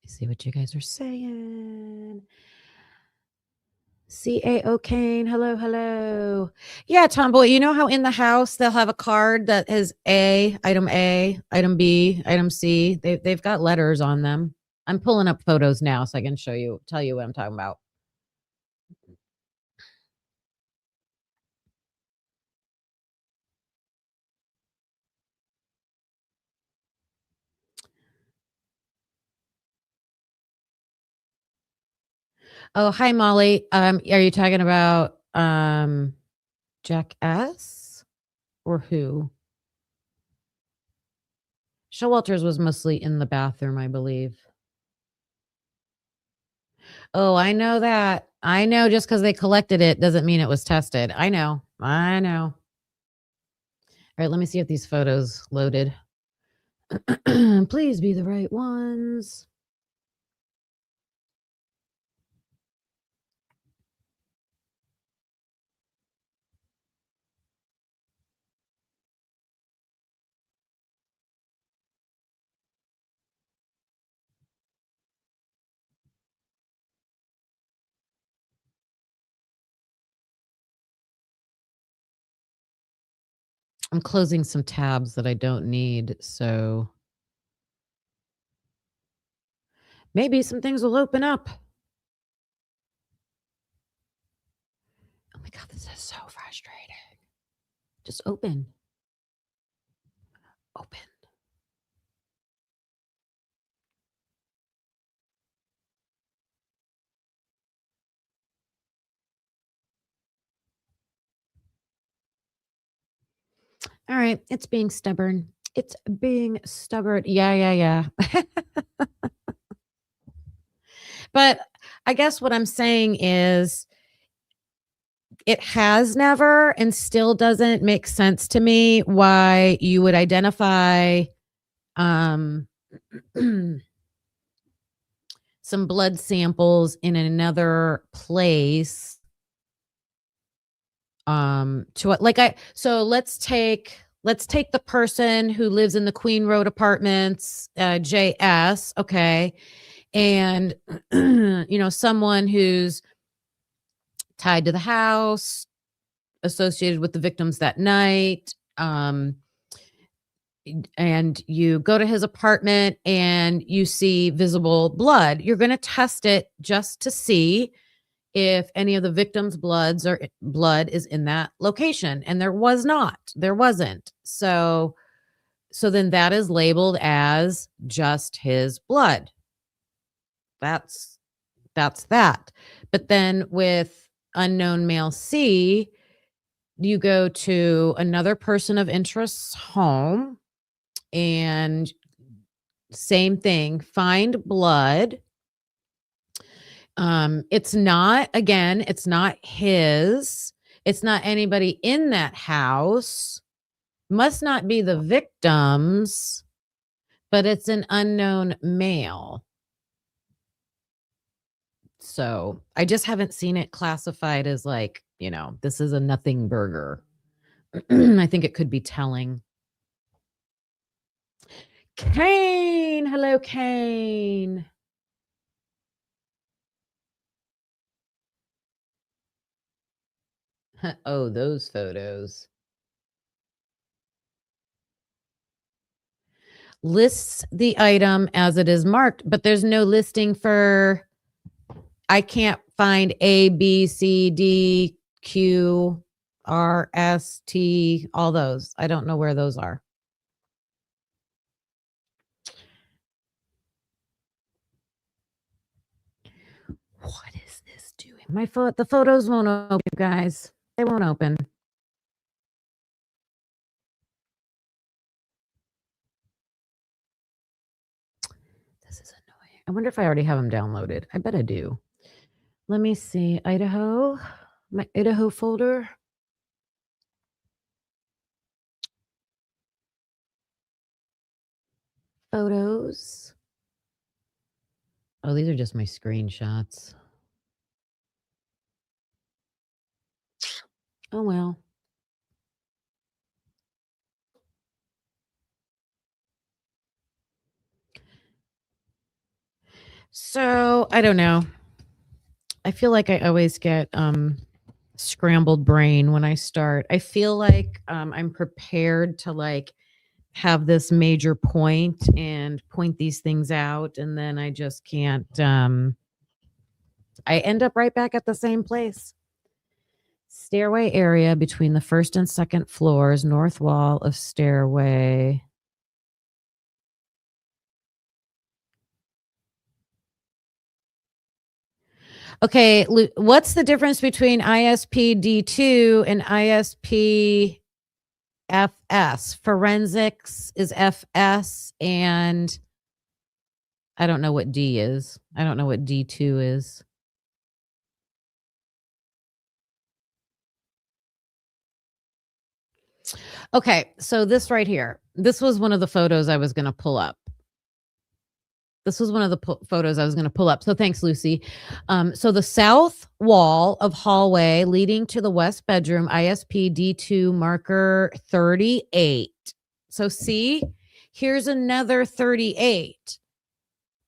Let's see what you guys are saying. CAO Kane, hello. Yeah, Tomboy, you know how in the house they'll have a card that has A, item B, item C. They've got letters on them. I'm pulling up photos now so I can tell you what I'm talking about. Oh, hi, Molly. Are you talking about Jack S or who? Showalters was mostly in the bathroom, I believe. Oh, I know that. I know just because they collected it doesn't mean it was tested. I know. I know. All right, let me see if these photos loaded. Please be the right ones. I'm closing some tabs that I don't need, so maybe some things will open up. Oh my God, this is so frustrating. Just open. Open. All right, it's being stubborn. It's being stubborn. Yeah. But I guess what I'm saying is it has never and still doesn't make sense to me why you would identify some blood samples in another place to like so let's take the person who lives in the Queen Road apartments, JS, okay, and someone who's tied to the house, associated with the victims that night, and you go to his apartment and you see visible blood. You're going to test it just to see if any of the victims' blood is in that location, and there wasn't. So then that is labeled as just his blood. That's that. But then with unknown male C, you go to another person of interest's home and same thing, find blood. It's not his. It's not anybody in that house. Must not be the victims, but it's an unknown male. So I just haven't seen it classified as like, this is a nothing burger. I think it could be telling. Kane, hello, Kane. Oh, those photos. Lists the item as it is marked, but there's no listing for, I can't find A, B, C, D, Q, R, S, T, all those. I don't know where those are. What is this doing? The photos won't open, guys. They won't open. This is annoying. I wonder if I already have them downloaded. I bet I do. Let me see. Idaho, my Idaho folder. Photos. Oh, these are just my screenshots. Oh, well. So I don't know. I feel like I always get scrambled brain when I start. I feel like I'm prepared to like have this major point and point these things out, and then I just can't. I end up right back at the same place. Stairway area between the first and second floors, north wall of stairway. Okay, what's the difference between ISP-D2 and ISP-FS? Forensics is FS, and I don't know what D is. I don't know what D2 is. Okay, so this right here. This was one of the photos I was going to pull up. This was one of the photos I was going to pull up. So thanks, Lucy. So the south wall of hallway leading to the west bedroom, ISP D2 marker 38. So see, here's another 38.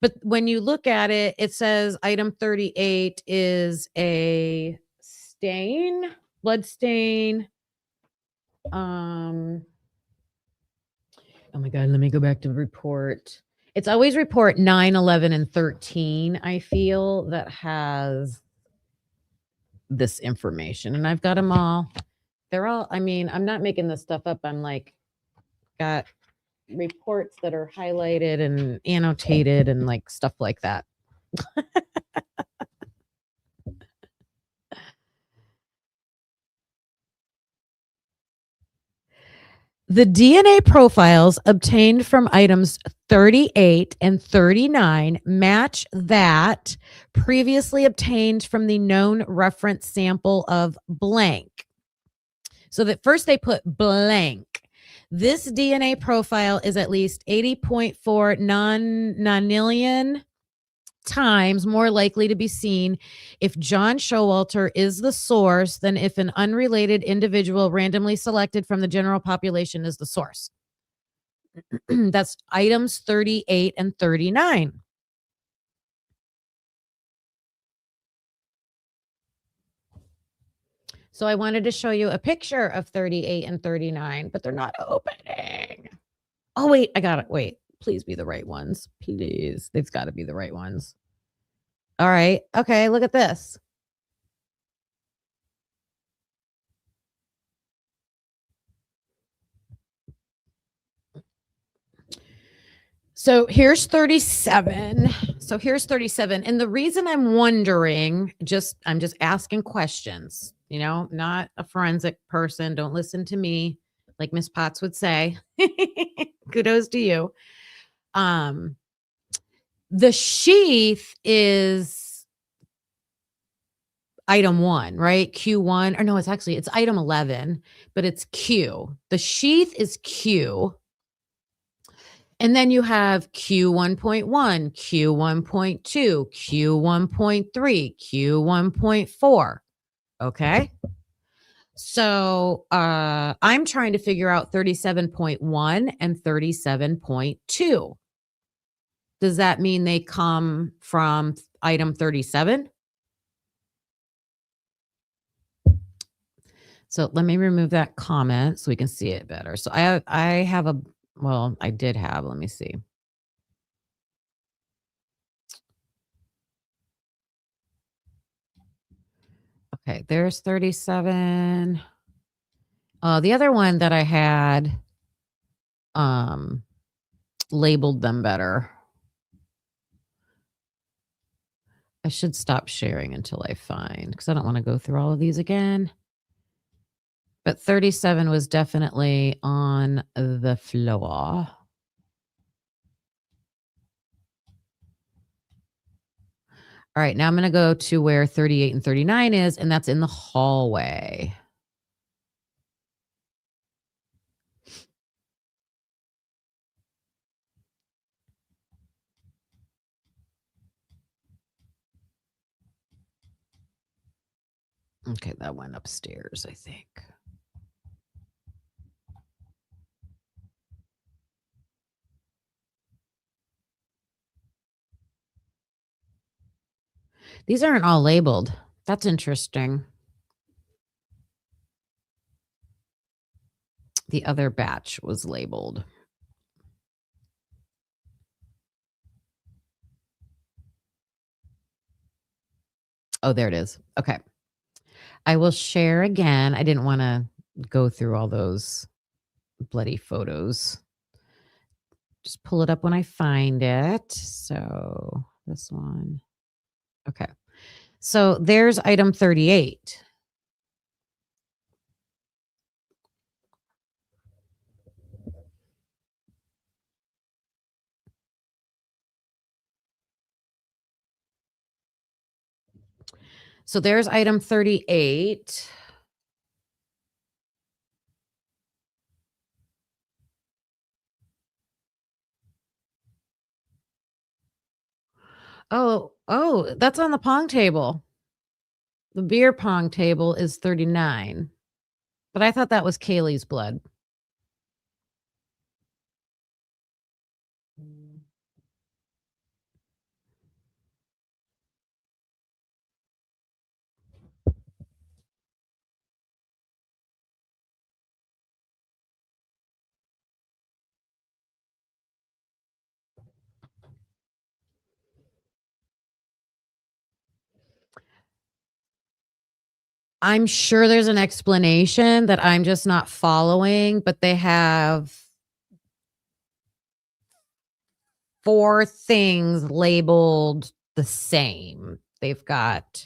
But when you look at it, it says item 38 is a stain, blood stain. Oh my God, let me go back to the report. It's always report 9, 11, and 13, I feel, that has this information. And I've got them all. They're all, I mean, I'm not making this stuff up. I'm like, got reports that are highlighted and annotated and like stuff like that. The DNA profiles obtained from items 38 and 39 match that previously obtained from the known reference sample of blank. So that first they put blank. This DNA profile is at least 80.4 nonillion times more likely to be seen if John Showalter is the source than if an unrelated individual randomly selected from the general population is the source. That's items 38 and 39. So I wanted to show you a picture of 38 and 39, but they're not opening. Oh, wait, I got it. Wait, please be the right ones. Please. They've got to be the right ones. All right. Okay, look at this. So here's 37. So here's 37. And the reason I'm wondering, I'm just asking questions, you know, not a forensic person. Don't listen to me, like Miss Potts would say. Kudos to you. The sheath is item 1, right? Q1, or no, it's item 11, but it's Q. The sheath is Q. And then you have Q1.1, Q1.2, Q1.3, Q1.4. Okay. So I'm trying to figure out 37.1 and 37.2. Does that mean they come from item 37? So let me remove that comment so we can see it better. So I have a, well, I did have, let me see. Okay, there's 37. The other one that I had labeled them better. I should stop sharing until I find, because I don't want to go through all of these again. But 37 was definitely on the floor. All right, now I'm going to go to where 38 and 39 is, and that's in the hallway. Okay, that went upstairs, I think. These aren't all labeled. That's interesting. The other batch was labeled. Oh, there it is. Okay. I will share again. I didn't want to go through all those bloody photos. Just pull it up when I find it. So this one. Okay. So there's item 38. So there's item 38. Oh, that's on the pong table. The beer pong table is 39. But I thought that was Kaylee's blood. I'm sure there's an explanation that I'm just not following, but they have 4 things labeled the same. They've got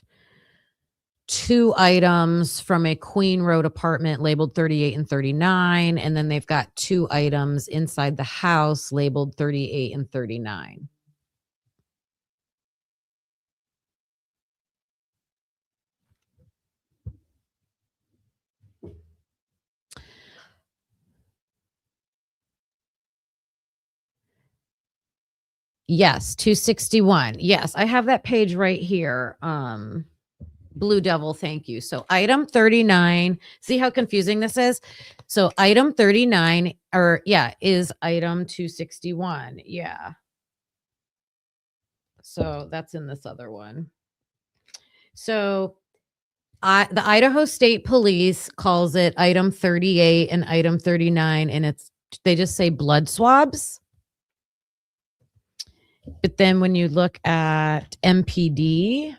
2 items from a Queen Road apartment labeled 38 and 39, and then they've got 2 items inside the house labeled 38 and 39. Yes, 261. Yes, I have that page right here. Blue Devil, thank you. So item 39, see how confusing this is? So item 39 is item 261. Yeah. So that's in this other one. So the Idaho State Police calls it item 38 and item 39, and they just say blood swabs. But then when you look at MPD,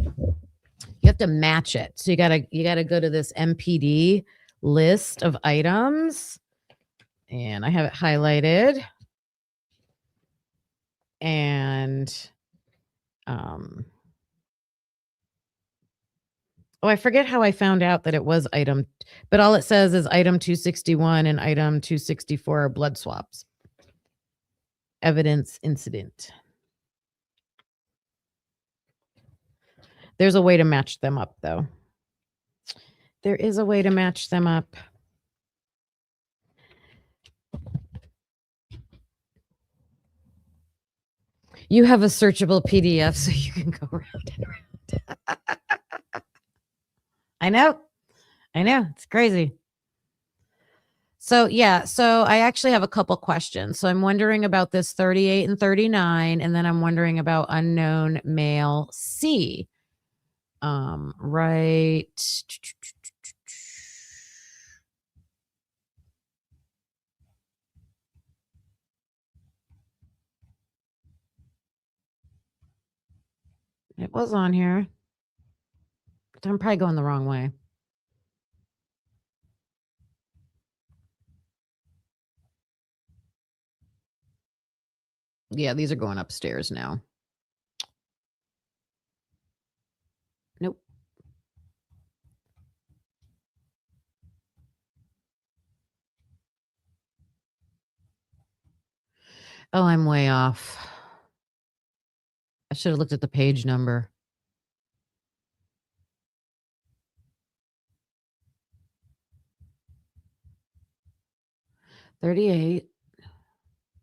you have to match it. So you gotta go to this MPD list of items, and I have it highlighted. And I forget how I found out that it was item, but all it says is item 261 and item 264 are blood swabs. Evidence incident. There's a way to match them up, though. There is a way to match them up. You have a searchable PDF so you can go around and around. I know. It's crazy. So I actually have a couple questions. So I'm wondering about this 38 and 39, and then I'm wondering about unknown male C. Right. It was on here. But I'm probably going the wrong way. Yeah, these are going upstairs now. Nope. Oh, I'm way off. I should have looked at the page number. $38.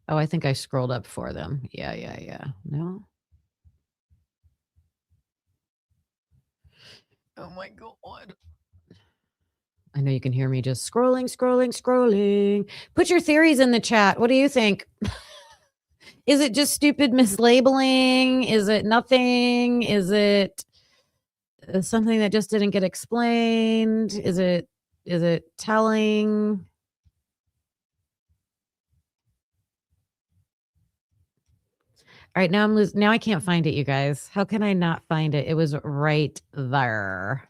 Oh, I think I scrolled up for them. Yeah. No. Oh my God. I know you can hear me just scrolling. Put your theories in the chat. What do you think? Is it just stupid mislabeling? Is it nothing? Is it something that just didn't get explained? Is it telling? All right, now I can't find it, you guys. How can I not find it? It was right there.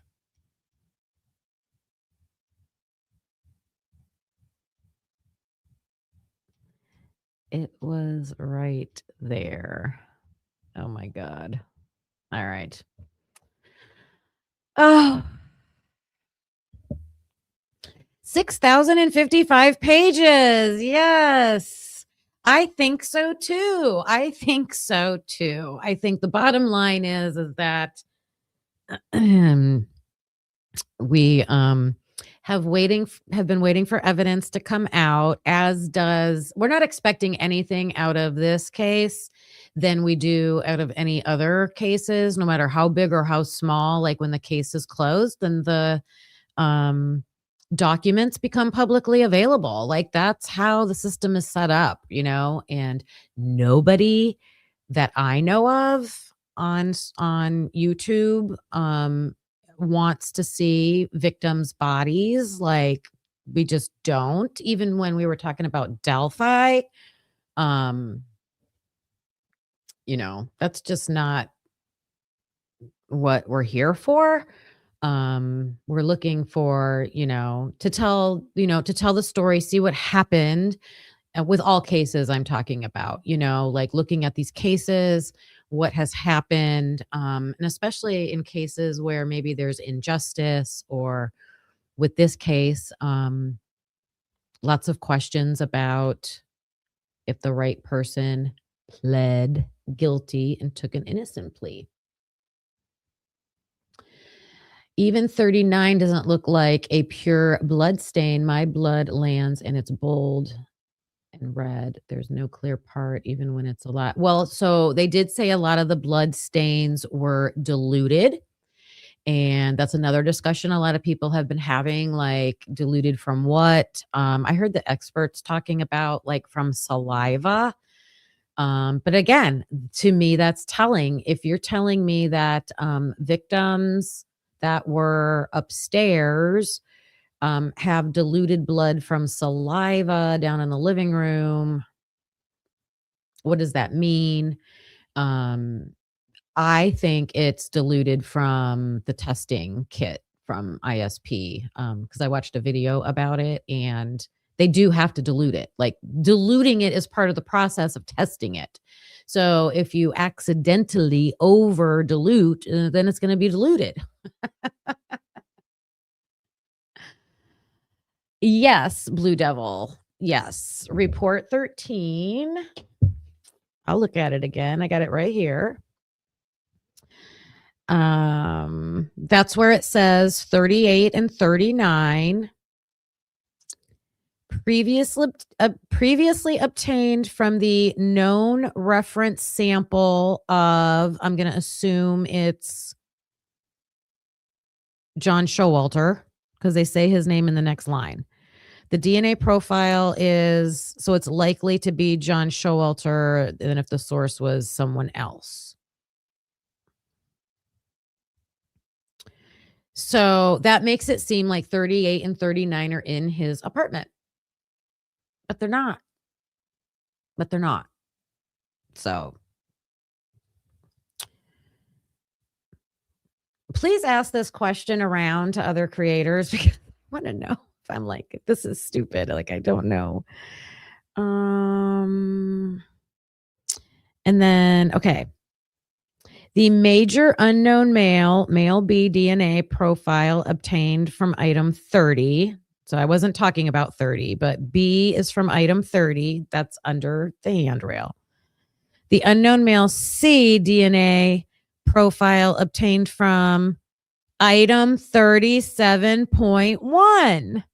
It was right there. Oh my God. All right. Oh, 6,055 pages. Yes. I think so too. I think so too. I think the bottom line is that we have been waiting for evidence to come out, as does we're not expecting anything out of this case than we do out of any other cases, no matter how big or how small. Like when the case is closed, then the um documents become publicly available. Like that's how the system is set up, and nobody that I know of on YouTube wants to see victims' bodies. Like we just don't. Even when we were talking about Delphi, um, that's just not what we're here for. We're looking for, to tell the story, see what happened. With all cases I'm talking about, like looking at these cases, what has happened, and especially in cases where maybe there's injustice, or with this case, lots of questions about if the right person pled guilty and took an innocent plea. Even 39 doesn't look like a pure blood stain. My blood lands and it's bold and red. There's no clear part, even when it's a lot. Well, so they did say a lot of the blood stains were diluted. And that's another discussion a lot of people have been having, like diluted from what? I heard the experts talking about like from saliva. But again, to me, that's telling. If you're telling me that victims that were upstairs have diluted blood from saliva down in the living room, what does that mean? I think it's diluted from the testing kit from ISP, because I watched a video about it, and they do have to dilute it. Like diluting it is part of the process of testing it. So if you accidentally over dilute, then it's going to be diluted. Yes, Blue Devil. Yes. Report 13. I'll look at it again. I got it right here. That's where it says 38 and 39. Previously obtained from the known reference sample of, I'm going to assume it's John Showalter, because they say his name in the next line. The DNA profile is, so it's likely to be John Showalter, than if the source was someone else. So that makes it seem like 38 and 39 are in his apartment. But they're not. So please ask this question around to other creators, because I want to know if I'm like, this is stupid. Like, I don't know. And then, okay. The major unknown male B DNA profile obtained from item 30. So I wasn't talking about 30, but B is from item 30. That's under the handrail. The unknown male C DNA profile obtained from item 37.1.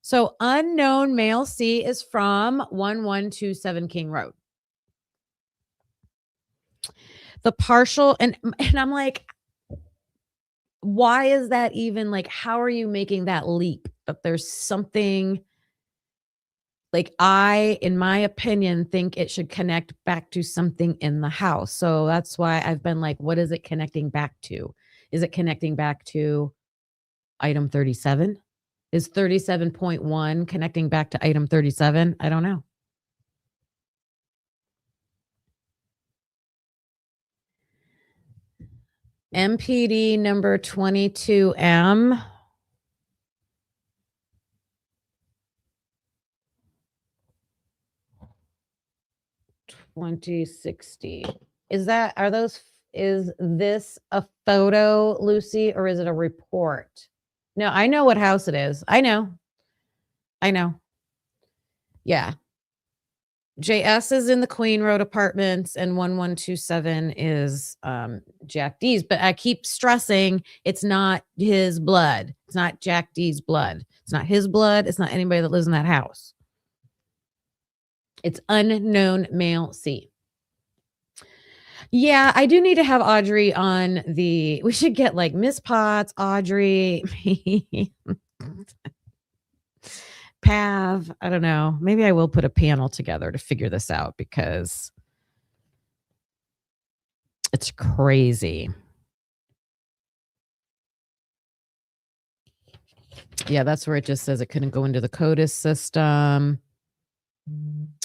So unknown male C is from 1127 King Road. The partial, and I'm like, why is that even, like, how are you making that leap? That there's something, like, I, in my opinion, think it should connect back to something in the house. So that's why I've been like, what is it connecting back to? Is it connecting back to item 37? Is 37.1 connecting back to item 37? I don't know. MPD number 22M. 2060. Is this a photo, Lucy, or is it a report? No, I know what house it is. I know. Yeah. JS is in the Queen Road Apartments and 1127 is Jack D's. But I keep stressing it's not his blood. It's not Jack D's blood. It's not his blood. It's not anybody that lives in that house. It's unknown male C. Yeah, I do need to have Audrey on we should get like Miss Potts, Audrey, Pav. I don't know. Maybe I will put a panel together to figure this out because it's crazy. Yeah, that's where it just says it couldn't go into the CODIS system.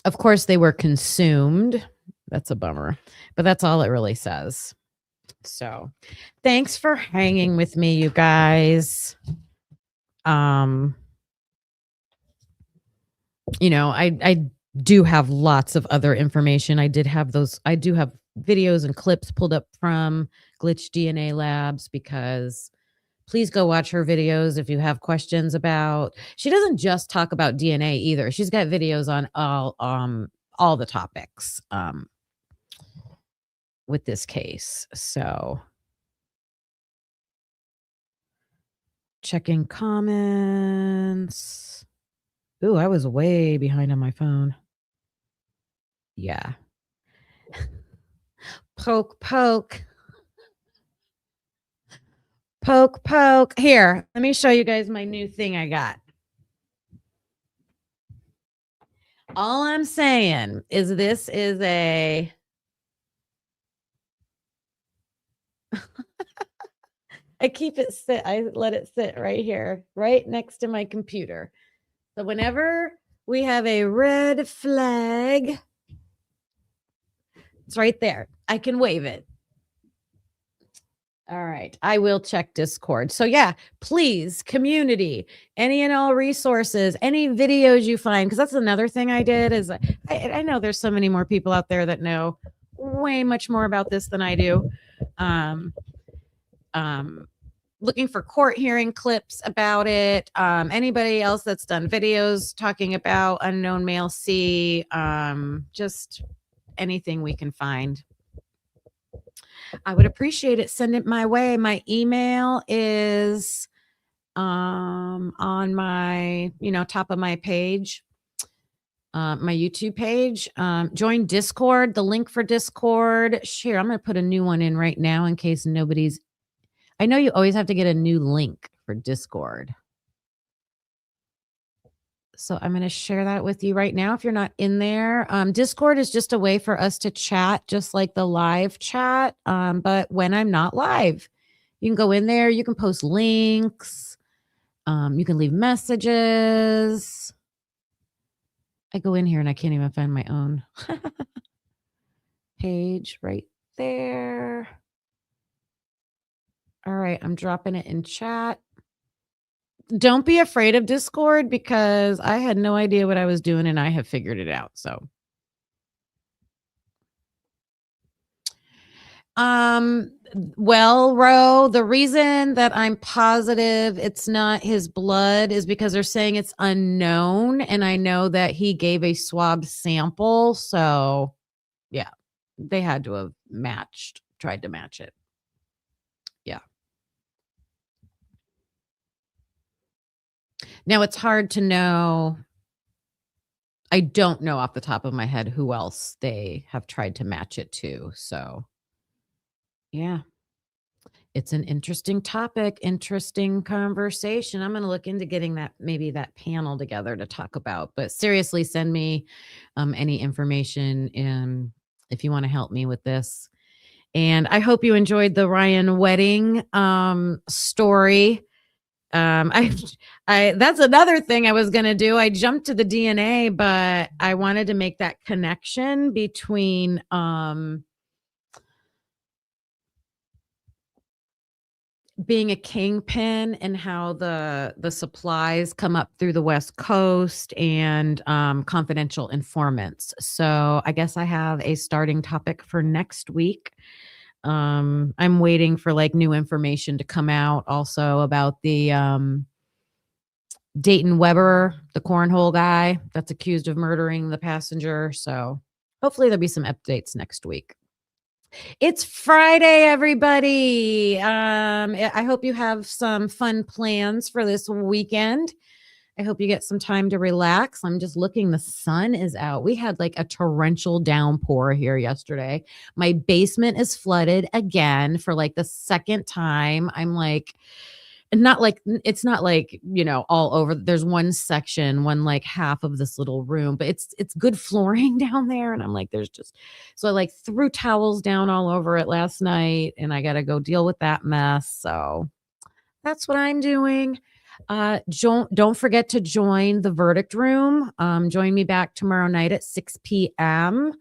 Of course, they were consumed. That's a bummer, but that's all it really says. So thanks for hanging with me, you guys. You know, I do have lots of other information. I do have videos and clips pulled up from Glitch DNA Labs because please go watch her videos if you have questions about. She doesn't just talk about DNA either. She's got videos on all the topics with this case. So checking comments. Ooh, I was way behind on my phone. Yeah. Poke. Here, let me show you guys my new thing I got. All I'm saying is this is a I let it sit right here, right next to my computer. So whenever we have a red flag, it's right there. I can wave it. All right. I will check Discord. So yeah, please, community, any and all resources, any videos you find, because that's another thing I did is I know there's so many more people out there that know way much more about this than I do. Looking for court hearing clips about it. Anybody else that's done videos talking about unknown male C, just anything we can find. I would appreciate it. Send it my way. My email is on my, top of my page, my YouTube page. Join Discord. The link for Discord. Share. I'm going to put a new one in right now in case nobody's. I know you always have to get a new link for Discord. So I'm going to share that with you right now if you're not in there. Discord is just a way for us to chat, just like the live chat. But when I'm not live, you can go in there. You can post links. You can leave messages. I go in here and I can't even find my own page right there. All right, I'm dropping it in chat. Don't be afraid of Discord because I had no idea what I was doing and I have figured it out. So, well, Ro, the reason that I'm positive it's not his blood is because they're saying it's unknown. And I know that he gave a swab sample. So yeah, they had to have tried to match it. Yeah. Now it's hard to know. I don't know off the top of my head who else they have tried to match it to. So, yeah, it's an interesting topic, interesting conversation. I'm going to look into getting that panel together to talk about. But seriously, send me any information if you want to help me with this. And I hope you enjoyed the Ryan wedding story. That's another thing I was going to do. I jumped to the DNA, but I wanted to make that connection between being a kingpin and how the supplies come up through the West Coast and confidential informants. So I guess I have a starting topic for next week. I'm waiting for like new information to come out also about the Dayton Weber, the cornhole guy that's accused of murdering the passenger. So hopefully there'll be some updates next week. It's Friday, everybody. I hope you have some fun plans for this weekend. I hope you get some time to relax. I'm just looking. The sun is out. We had like a torrential downpour here yesterday. My basement is flooded again for like the second time. I'm like, it's not like, all over. There's one section, one like half of this little room, but it's good flooring down there. And I'm like, so I like threw towels down all over it last night and I got to go deal with that mess. So that's what I'm doing. Don't forget to join the verdict room. Join me back tomorrow night at 6 p.m.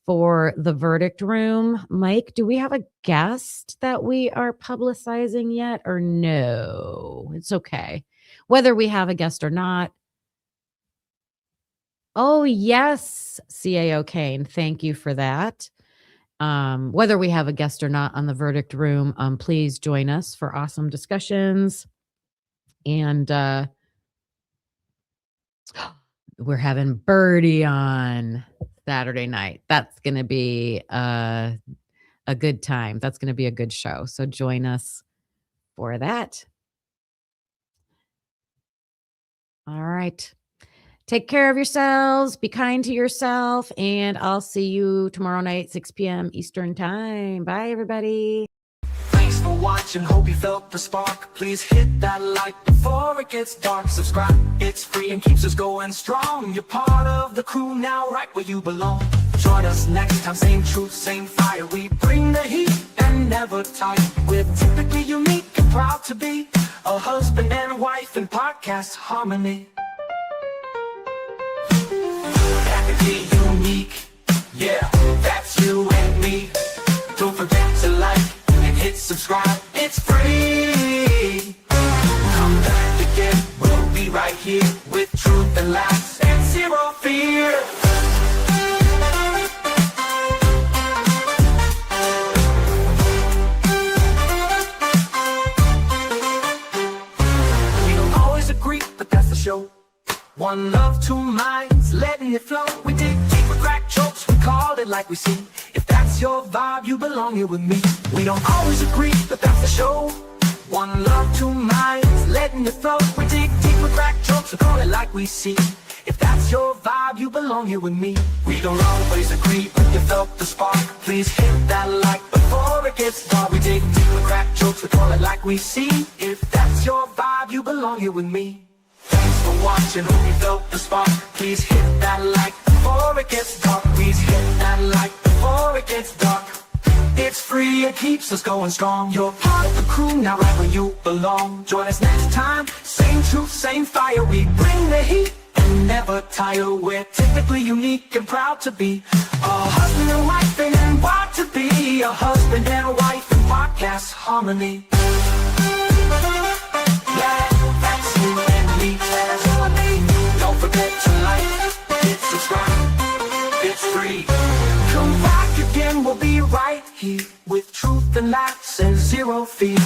for the verdict room. Mike, do we have a guest that we are publicizing yet or no? It's okay. Whether we have a guest or not. Oh, yes, CAO Kane. Thank you for that. Whether we have a guest or not on the verdict room, please join us for awesome discussions. And we're having Birdie on Saturday night. That's going to be a good time. That's going to be a good show. So join us for that. All right. Take care of yourselves. Be kind to yourself. And I'll see you tomorrow night, 6 p.m. Eastern time. Bye, everybody. Thanks for watching, hope you felt the spark. Please hit that like before it gets dark. Subscribe, it's free and keeps us going strong. You're part of the crew now, right where you belong. Join us next time, same truth, same fire. We bring the heat and never tire. We're typically unique and proud to be a husband and wife in podcast harmony. Practically unique, yeah, that's you and me. Don't forget to like and hit subscribe, it's free. Come back again, we'll be right here with truth and laughs and zero fear. We don't always agree, but that's the show. One love, two minds, letting it flow. We dig deep with crack jokes, we call it like we see. If that's your vibe, you belong here with me. We don't always agree, but that's the show. One love, two minds, letting it flow. We dig deep with crack jokes, we call it like we see. If that's your vibe, you belong here with me. We don't always agree, but you felt the spark. Please hit that like before it gets dark. We dig deep with crack jokes, we call it like we see. If that's your vibe, you belong here with me. Thanks for watching, hope you felt the spark. Please hit that like before it gets dark. Please hit that like before it gets dark. It's free, it keeps us going strong. You're part of the crew, now right where you belong. Join us next time, same truth, same fire. We bring the heat and never tire. We're typically unique and proud to be a husband and wife and proud to be a husband and wife in podcast harmony. Yeah, that's you and me, that's you and me. Don't forget to like, hit subscribe, it's free. Come back again, we'll be right here with truth and laughs and zero fear.